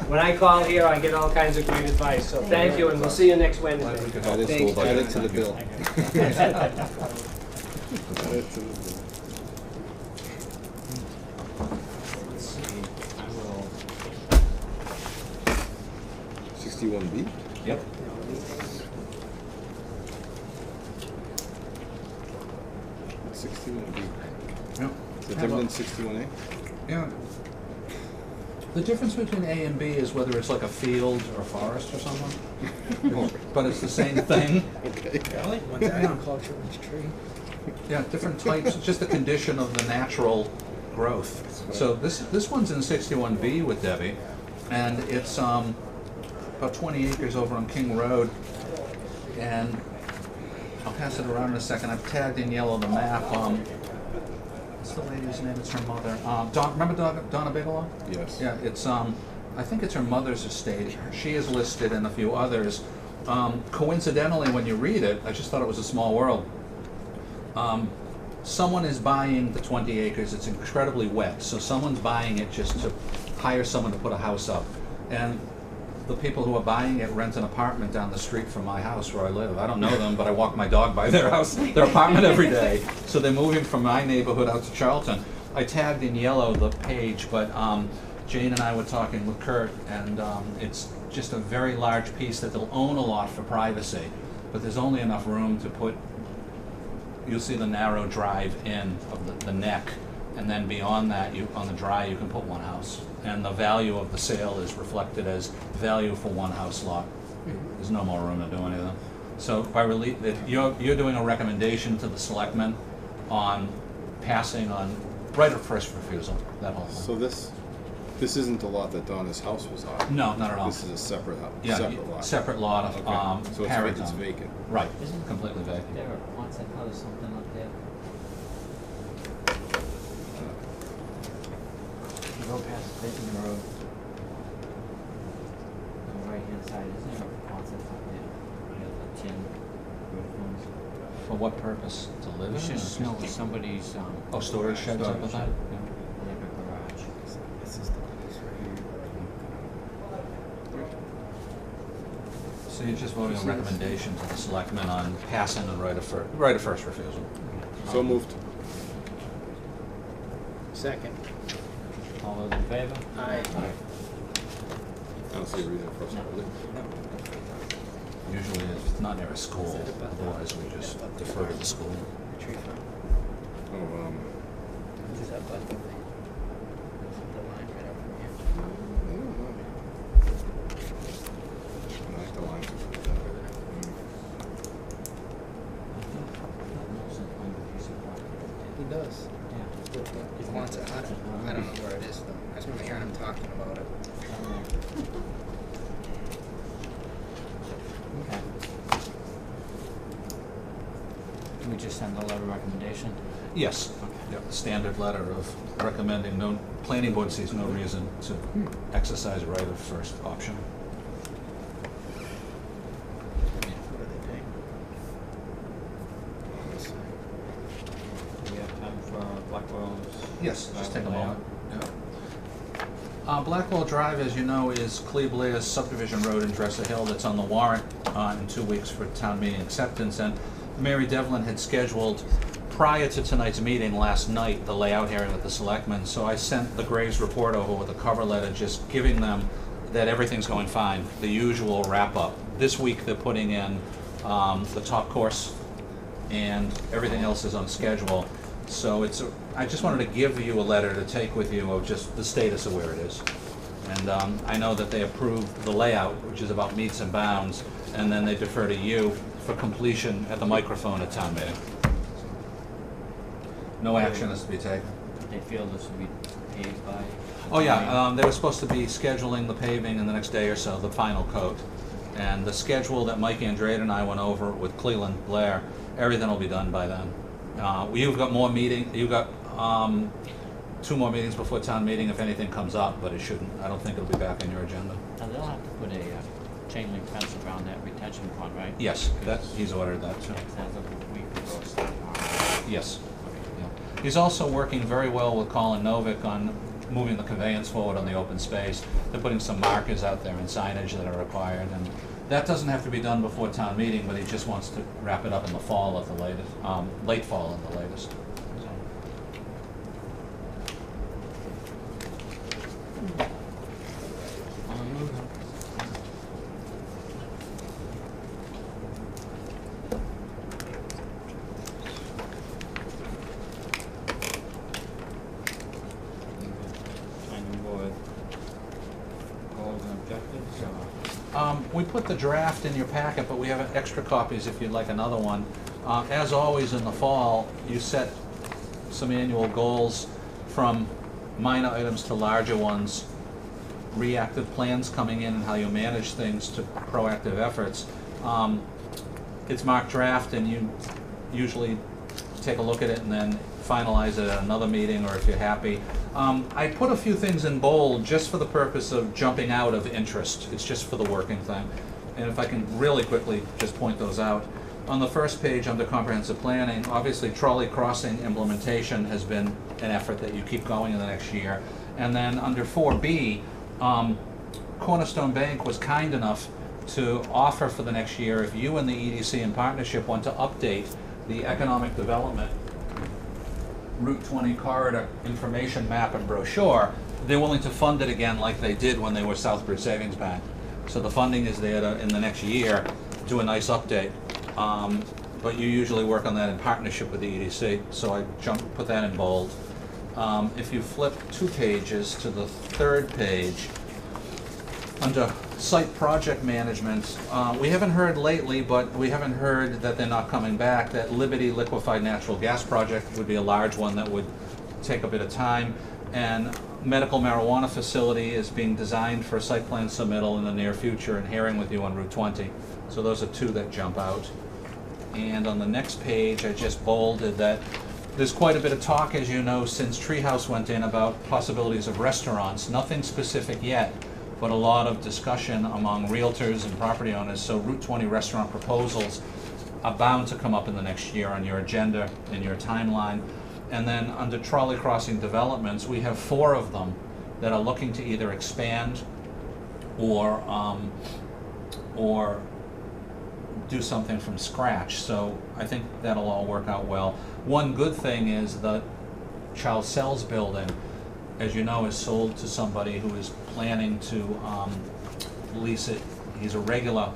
When I call here, I get all kinds of great advice. So thank you, and we'll see you next Glad we Wednesday. could help. Add it Thanks. to- add it to the bill. Add it to the bill. Let's see, I will, 61B? Yep. What's 61B? Yep. Is it different than 61A? Yeah. The difference between A and B is whether it's like a field or forest or something. But it's the same thing. Okay. Really? What's agriculture, which tree? Yeah, different types, it's just a condition of the natural growth. So this one's in 61B with Debbie, and it's about 20 acres over on King Road. And I'll pass it around in a second. I've tagged in yellow the map. What's the lady's name? It's her mother. Remember Donna Bigelow? Yes. Yeah, it's I think it's her mother's estate. She is listed and a few others. Coincidentally, when you read it, I just thought it was a small world. Someone is buying the 20 acres. It's incredibly wet, so someone's buying it just to hire someone to put a house up. And the people who are buying it rent an apartment down the street from my house where I live. I don't know them, but I walk my dog by their house, their apartment every day. So they're moving from my neighborhood out to Charlton. I tagged in yellow the page, but Jane and I were talking with Kurt, and it's just a very large piece that they'll own a lot for privacy, but there's only enough room to put, you'll see the narrow drive in of the neck, and then beyond that, on the drive, you can put one house. And the value of the sale is reflected as value for one house lot. There's no more room to do anything. So by you're doing a recommendation to the selectmen on passing on right of first refusal, that whole thing. So this isn't the lot that Donna's house was on? No, not at all. This is a separate lot? Separate lot of Okay. So Paragon. it's vacant? Right, Isn't completely vacant. there a Quonset hut or something up there? You go past Benton Road. On the right-hand side, isn't there a Quonset hut there? You have the tin roof ones. For what purpose? To live in? It's just, no, it's somebody's, Oh, storage sheds up with that? yeah, like a garage. This is the place right here. So you're just voting a recommendation to the selectmen on passing the right of first refusal. So moved. Second. All those in favor? Aye. I don't see a reason for us to hold it. Usually it's not near a school, otherwise we just defer to the school. Tree farm. Oh, Is that Bud? The line right up from here. I don't know. I like the lines. He does. He wants it. I don't know where it is though. I just remember hearing him talking about it. Okay. Do we just send the letter of recommendation? Yes. Yep, standard letter of recommending planning board sees no reason to exercise right of first option. What are they paying? Do we have time for Blackwell's? Yes, just take a layout? moment. Blackwell Drive, as you know, is Cleve Blair's subdivision road in Dresser Hill that's on the warrant in 2 weeks for town meeting acceptance. And Mary Devlin had scheduled, prior to tonight's meeting last night, the layout hearing with the selectmen. So I sent the Graves report over with a cover letter just giving them that everything's going fine, the usual wrap-up. This week they're putting in the top course and everything else is on schedule. So I just wanted to give you a letter to take with you of just the status of where it is. And I know that they approved the layout, which is about meets and bounds, and then they defer to you for completion at the microphone at town meeting. No action is to be taken. They feel this will be paved by? Oh yeah, they were supposed to be scheduling the paving in the next day or so, the final coat. And the schedule that Mike Andrade and I went over with Cleveland Blair, everything will be done by then. You've got more meeting. You've got 2 more meetings before town meeting if anything comes up, but it shouldn't. I don't think it'll be back on your agenda. Now, they'll have to put a chain link fence around that retention pond, right? Yes, he's ordered that too. Next, as of a week ago, so, Yes. Yeah. He's also working very well with Colin Novick on moving the conveyance forward on the open space. They're putting some markers out there and signage that are required, and that doesn't have to be done before town meeting, but he just wants to wrap it up in the fall at the latest, late fall at the latest. Planning board goals and objectives, or? We put the draft in your packet, but we have extra copies if you'd like another one. As always in the fall, you set some annual goals from minor items to larger ones, reactive plans coming in and how you manage things to proactive efforts. It's marked draft and you usually take a look at it and then finalize it at another meeting, or if you're happy. I put a few things in bold just for the purpose of jumping out of interest. It's just for the working thing. And if I can really quickly just point those out. On the first page under comprehensive planning, obviously trolley crossing implementation has been an effort that you keep going in the next year. And then under 4B, Cornerstone Bank was kind enough to offer for the next year, if you and the EDC in partnership want to update the economic development Route 20 corridor information map and brochure, they're willing to fund it again like they did when they were Southbridge Savings Bank. So the funding is there to, in the next year, do a nice update. But you usually work on that in partnership with the EDC, so I put that in bold. If you flip 2 pages to the 3rd page, under site project management, we haven't heard lately, but we haven't heard that they're not coming back, that Liberty Liquefied Natural Gas Project would be a large one that would take a bit of time. And medical marijuana facility is being designed for a site plan submittal in the near future and hearing with you on Route 20. So those are 2 that jump out. And on the next page, I just bolded that there's quite a bit of talk, as you know, since Treehouse went in about possibilities of restaurants. Nothing specific yet, but a lot of discussion among realtors and property owners. So Route 20 restaurant proposals are bound to come up in the next year on your agenda, in your timeline. And then under trolley crossing developments, we have 4 of them that are looking to either expand or do something from scratch. So I think that'll all work out well. One good thing is the Charles Sells building, as you know, is sold to somebody who is planning to lease it. He's a regular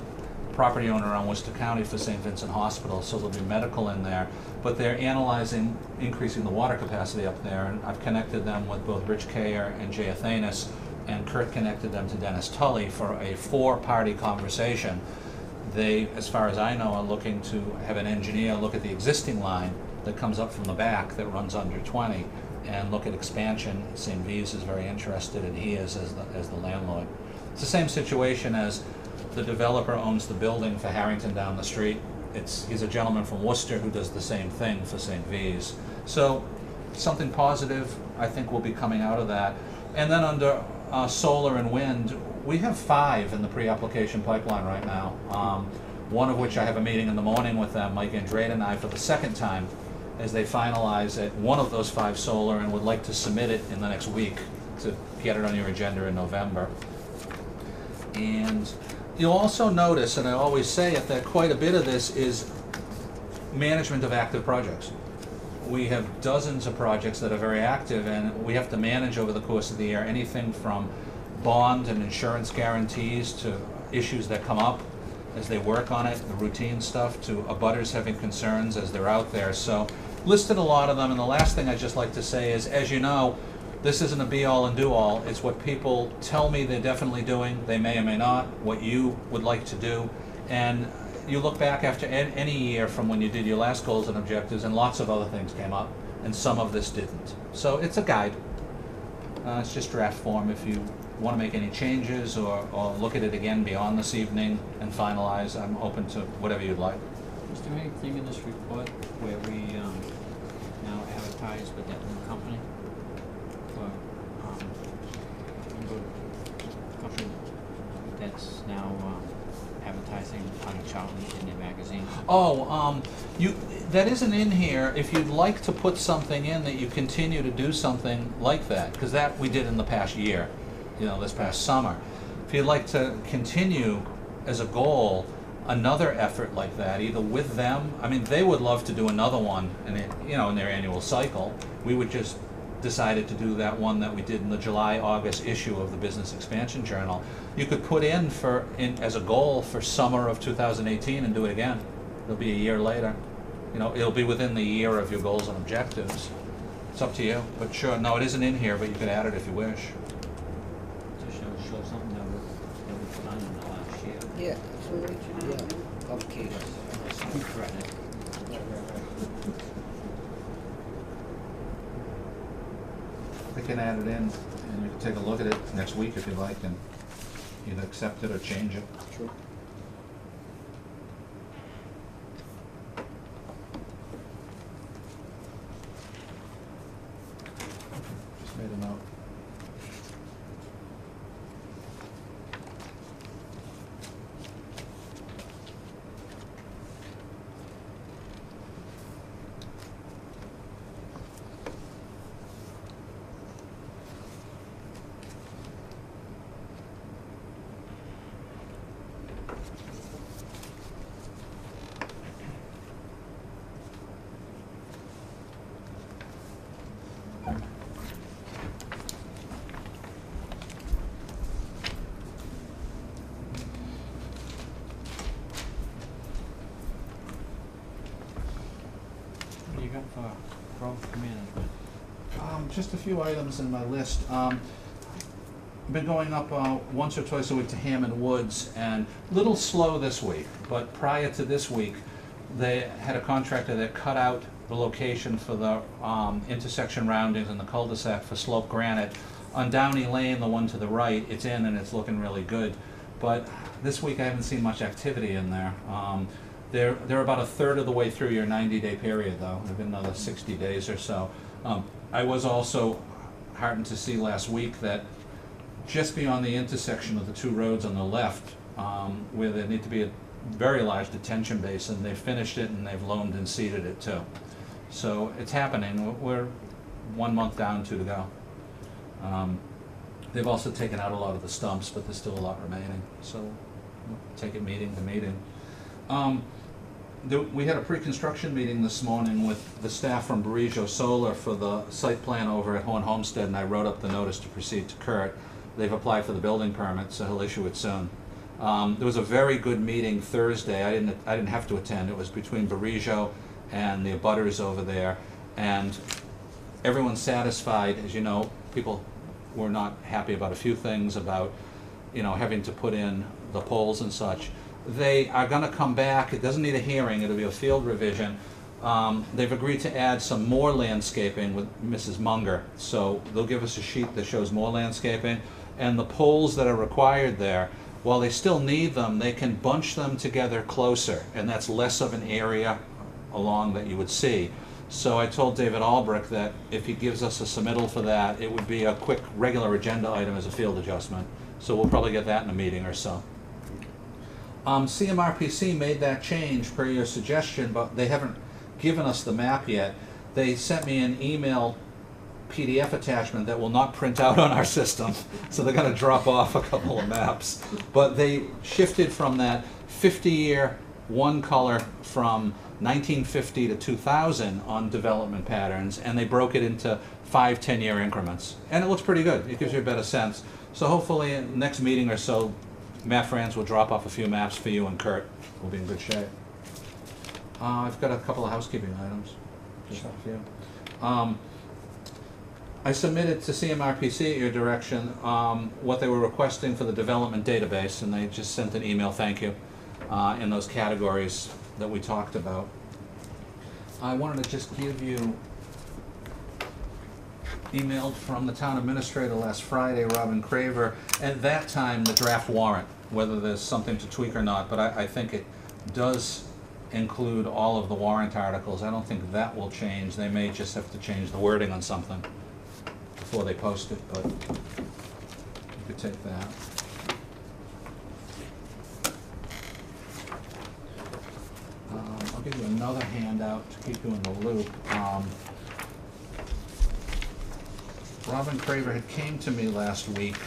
property owner on Worcester County for St. Vincent Hospital, so there'll be medical in there. But they're analyzing increasing the water capacity up there, and I've connected them with both Rich Kayer and Jay Athanas, and Kurt connected them to Dennis Tully for a 4-party conversation. They, as far as I know, are looking to have an engineer look at the existing line that comes up from the back that runs under 20 and look at expansion. St. V's is very interested, and he is as the landlord. It's the same situation as the developer owns the building for Harrington down the street. He's a gentleman from Worcester who does the same thing for St. V's. So something positive I think will be coming out of that. And then under solar and wind, we have 5 in the pre-application pipeline right now. One of which I have a meeting in the morning with them, Mike Andrade and I, for the 2nd time, as they finalize at one of those 5 solar and would like to submit it in the next week to get it on your agenda in November. And you'll also notice, and I always say it, that quite a bit of this is management of active projects. We have dozens of projects that are very active, and we have to manage over the course of the year anything from bond and insurance guarantees to issues that come up as they work on it, the routine stuff, to abutters having concerns as they're out there. So listed a lot of them, and the last thing I'd just like to say is, as you know, this isn't a be-all and do-all. It's what people tell me they're definitely doing, they may or may not, what you would like to do. And you look back after any year from when you did your last goals and objectives, and lots of other things came up, and some of this didn't. So it's a guide. It's just draft form. If you want to make any changes or look at it again beyond this evening and finalize, I'm open to whatever you'd like. Is there anything in this report where we now advertise with that new company? For company that's now advertising on Charlton in their magazine? Oh, that isn't in here. If you'd like to put something in that you continue to do something like that, because that we did in the past year, this past summer. If you'd like to continue as a goal another effort like that, either with them, I mean, they would love to do another one in their annual cycle. We would just decided to do that one that we did in the July-August issue of the Business Expansion Journal. You could put in as a goal for summer of 2018 and do it again. It'll be a year later. It'll be within the year of your goals and objectives. It's up to you. But sure, no, it isn't in here, but you could add it if you wish. To show something that we've done in the last year. Yeah, absolutely. Yeah, publications. Correct. I can add it in, and you can take a look at it next week if you like, and either accept it or change it. Sure. Just made a note. just a few items in my list. I've been going up once or twice a week to Hammond Woods, and a little slow this week, but prior to this week, they had a contractor that cut out the location for the intersection roundings and the cul-de-sac for slope granite. On Downey Lane, the one to the right, it's in and it's looking really good. But this week I haven't seen much activity in there. They're about a third of the way through your 90-day period, though. They've been another 60 days or so. I was also heartened to see last week that just beyond the intersection of the two roads on the left, where there need to be a very large detention basin, they finished it and they've loamed and seeded it too. So it's happening. We're 1 month down, 2 to go. They've also taken out a lot of the stumps, but there's still a lot remaining. So we'll take it meeting to meeting. We had a pre-construction meeting this morning with the staff from Barijo Solar for the site plan over at Horn Homestead, and I wrote up the notice to proceed to Kurt. They've applied for the building permit, so he'll issue it soon. There was a very good meeting Thursday. I didn't have to attend. It was between Barijo and the abutters over there, and everyone's satisfied. As you know, people were not happy about a few things, about having to put in the poles and such. They are going to come back. It doesn't need a hearing. It'll be a field revision. They've agreed to add some more landscaping with Mrs. Munger, so they'll give us a sheet that shows more landscaping. And the poles that are required there, while they still need them, they can bunch them together closer, and that's less of an area along that you would see. So I told David Albrecht that if he gives us a submittal for that, it would be a quick regular agenda item as a field adjustment. So we'll probably get that in a meeting or so. CMRPC made that change per your suggestion, but they haven't given us the map yet. They sent me an email PDF attachment that will not print out on our system, so they're going to drop off a couple of maps. But they shifted from that 50-year one color from 1950 to 2000 on development patterns, and they broke it into 5 10-year increments. And it looks pretty good. It gives you a better sense. So hopefully in the next meeting or so, Matt Franz will drop off a few maps for you, and Kurt will be in good shape. I've got a couple of housekeeping items, just a few. I submitted to CMRPC at your direction what they were requesting for the development database, and they just sent an email thank you in those categories that we talked about. I wanted to just give you, emailed from the town administrator last Friday, Robin Craver, at that time the draft warrant, whether there's something to tweak or not, but I think it does include all of the warrant articles. I don't think that will change. They may just have to change the wording on something before they post it, but you could take that. I'll give you another handout to keep you in the loop. Robin Craver had came to me last week,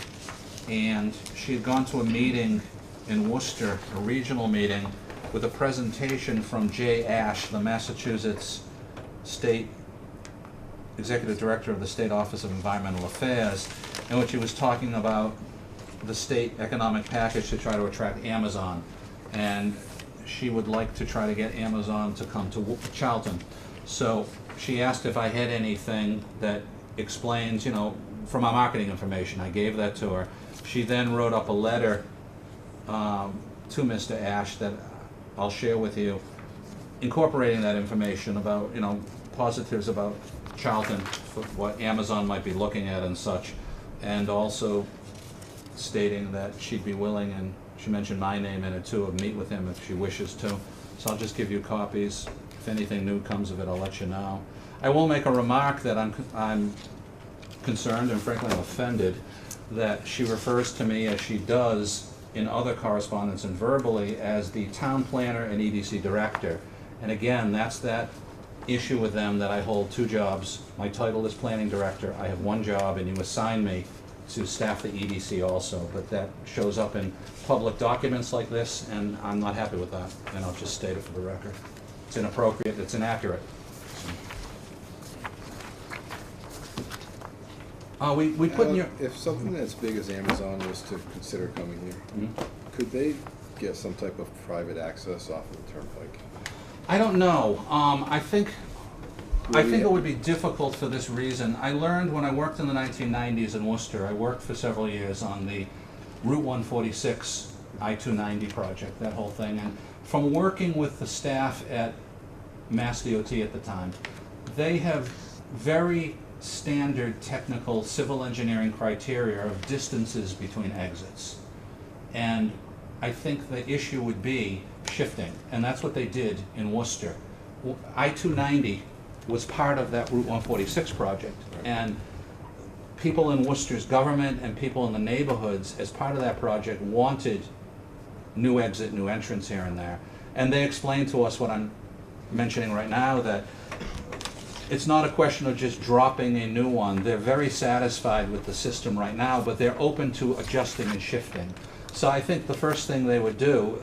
and she had gone to a meeting in Worcester, a regional meeting, with a presentation from Jay Ash, the Massachusetts State Executive Director of the State Office of Environmental Affairs, in which he was talking about the state economic package to try to attract Amazon. And she would like to try to get Amazon to come to Charlton. So she asked if I had anything that explains, from our marketing information. I gave that to her. She then wrote up a letter to Mr. Ash that I'll share with you, incorporating that information about, positives about Charlton, for what Amazon might be looking at and such, and also stating that she'd be willing, and she mentioned my name in it too, of meet with him if she wishes to. So I'll just give you copies. If anything new comes of it, I'll let you know. I will make a remark that I'm concerned, and frankly I'm offended, that she refers to me, as she does in other correspondence and verbally, as the town planner and EDC director. And again, that's that issue with them that I hold 2 jobs. My title is planning director. I have 1 job, and you assign me to staff the EDC also. But that shows up in public documents like this, and I'm not happy with that. And I'll just state it for the record. It's inappropriate. It's inaccurate. We put in your... If something as big as Amazon was to consider coming here, could they get some type of private access off of the turnpike? I don't know. I think I think it would be difficult for this reason. I learned when I worked in the 1990s in Worcester, I worked for several years on the Route 146 I-290 project, that whole thing. And from working with the staff at Mass DOT at the time, they have very standard technical civil engineering criteria of distances between exits. And I think the issue would be shifting, and that's what they did in Worcester. I-290 was part of that Route 146 project, and people in Worcester's government and people in the neighborhoods, as part of that project, wanted new exit, new entrance here and there. And they explained to us what I'm mentioning right now, that it's not a question of just dropping a new one. They're very satisfied with the system right now, but they're open to adjusting and shifting. So I think the first thing they would do,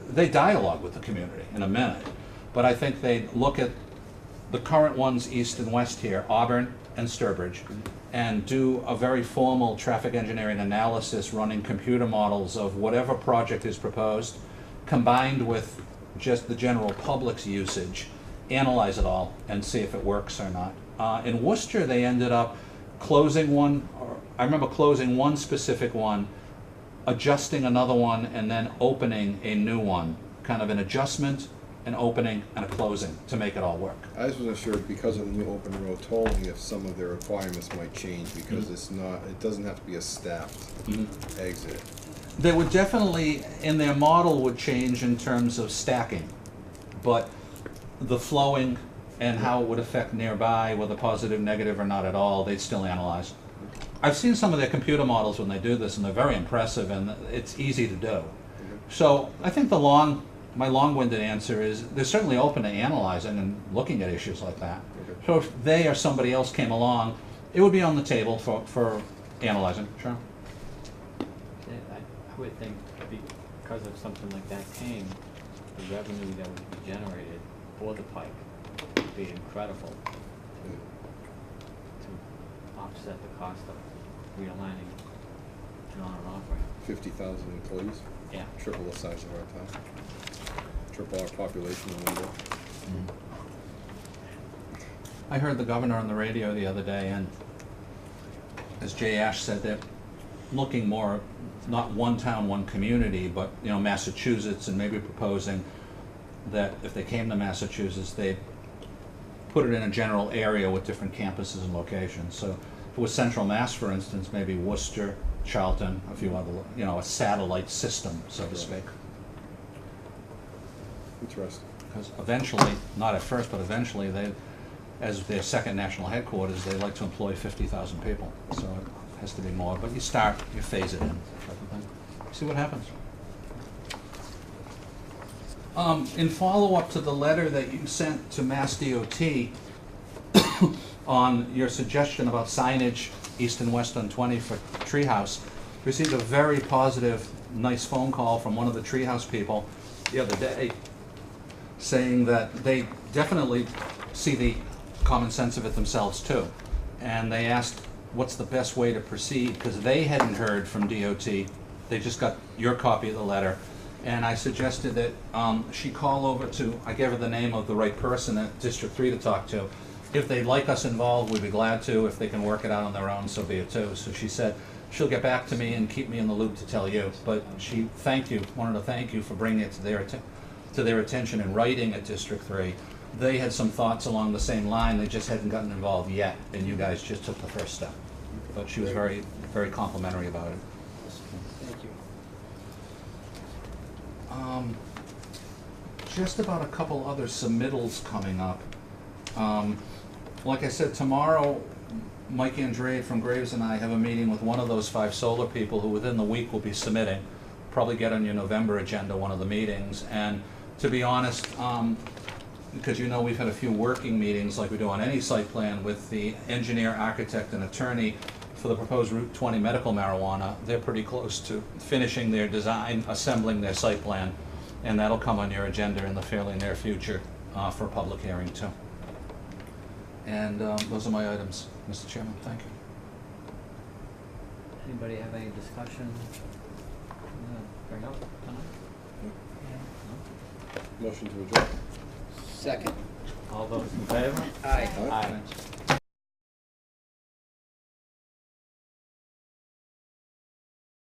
they dialogue with the community in a minute, but I think they'd look at the current ones east and west here, Auburn and Sturbridge, and do a very formal traffic engineering analysis running computer models of whatever project is proposed, combined with just the general public's usage, analyze it all and see if it works or not. In Worcester, they ended up closing one, or I remember closing one specific one, adjusting another one, and then opening a new one, kind of an adjustment, an opening, and a closing to make it all work. I just wasn't sure because of the new open road tolling if some of their requirements might change because it's not, it doesn't have to be a staffed exit. They would definitely, in their model, would change in terms of stacking, but the flowing and how it would affect nearby, whether positive, negative, or not at all, they'd still analyze. I've seen some of their computer models when they do this, and they're very impressive, and it's easy to do. So I think my long-winded answer is they're certainly open to analyzing and looking at issues like that. So if they or somebody else came along, it would be on the table for analyzing. Sure. I would think because of something like that came, the revenue that would be generated for the pike would be incredible to offset the cost of realigning an on and off ramp. 50,000 employees, Yeah. triple the size of our town, triple our population in one day. I heard the governor on the radio the other day, and as Jay Ash said, they're looking more, not one town, one community, but, you know, Massachusetts, and maybe proposing that if they came to Massachusetts, they'd put it in a general area with different campuses and locations. So if it was Central Mass, for instance, maybe Worcester, Charlton, a few other, you know, a satellite system, so to speak. Interesting. Because eventually, not at first, but eventually, they, as their second national headquarters, they like to employ 50,000 people. So it has to be more, but you start, you phase it in, type of thing. See what happens. In follow-up to the letter that you sent to Mass DOT on your suggestion about signage east and west on 20 for Treehouse, received a very positive, nice phone call from one of the Treehouse people the other day, saying that they definitely see the common sense of it themselves too. And they asked what's the best way to proceed, because they hadn't heard from DOT. They just got your copy of the letter. And I suggested that she call over to, I gave her the name of the right person at District 3 to talk to. If they'd like us involved, we'd be glad to. If they can work it out on their own, so be it too. So she said she'll get back to me and keep me in the loop to tell you. But she wanted to thank you for bringing it to their attention in writing at District 3. They had some thoughts along the same line, they just hadn't gotten involved yet, and you guys just took the first step. But she was very, very complimentary about it. Thank you. Just about a couple other submittals coming up. Like I said, tomorrow, Mike Andrade from Graves and I have a meeting with one of those 5 solar people who within the week will be submitting. Probably get on your November agenda, one of the meetings. And to be honest, because you know we've had a few working meetings like we do on any site plan with the engineer, architect, and attorney for the proposed Route 20 medical marijuana. They're pretty close to finishing their design, assembling their site plan, and that'll come on your agenda in the fairly near future for a public hearing too. And those are my items, Mr. Chairman. Thank you. Anybody have any discussion? Bring up tonight? Motion to adjourn. Second. All those in favor? Aye. Aye. Aye.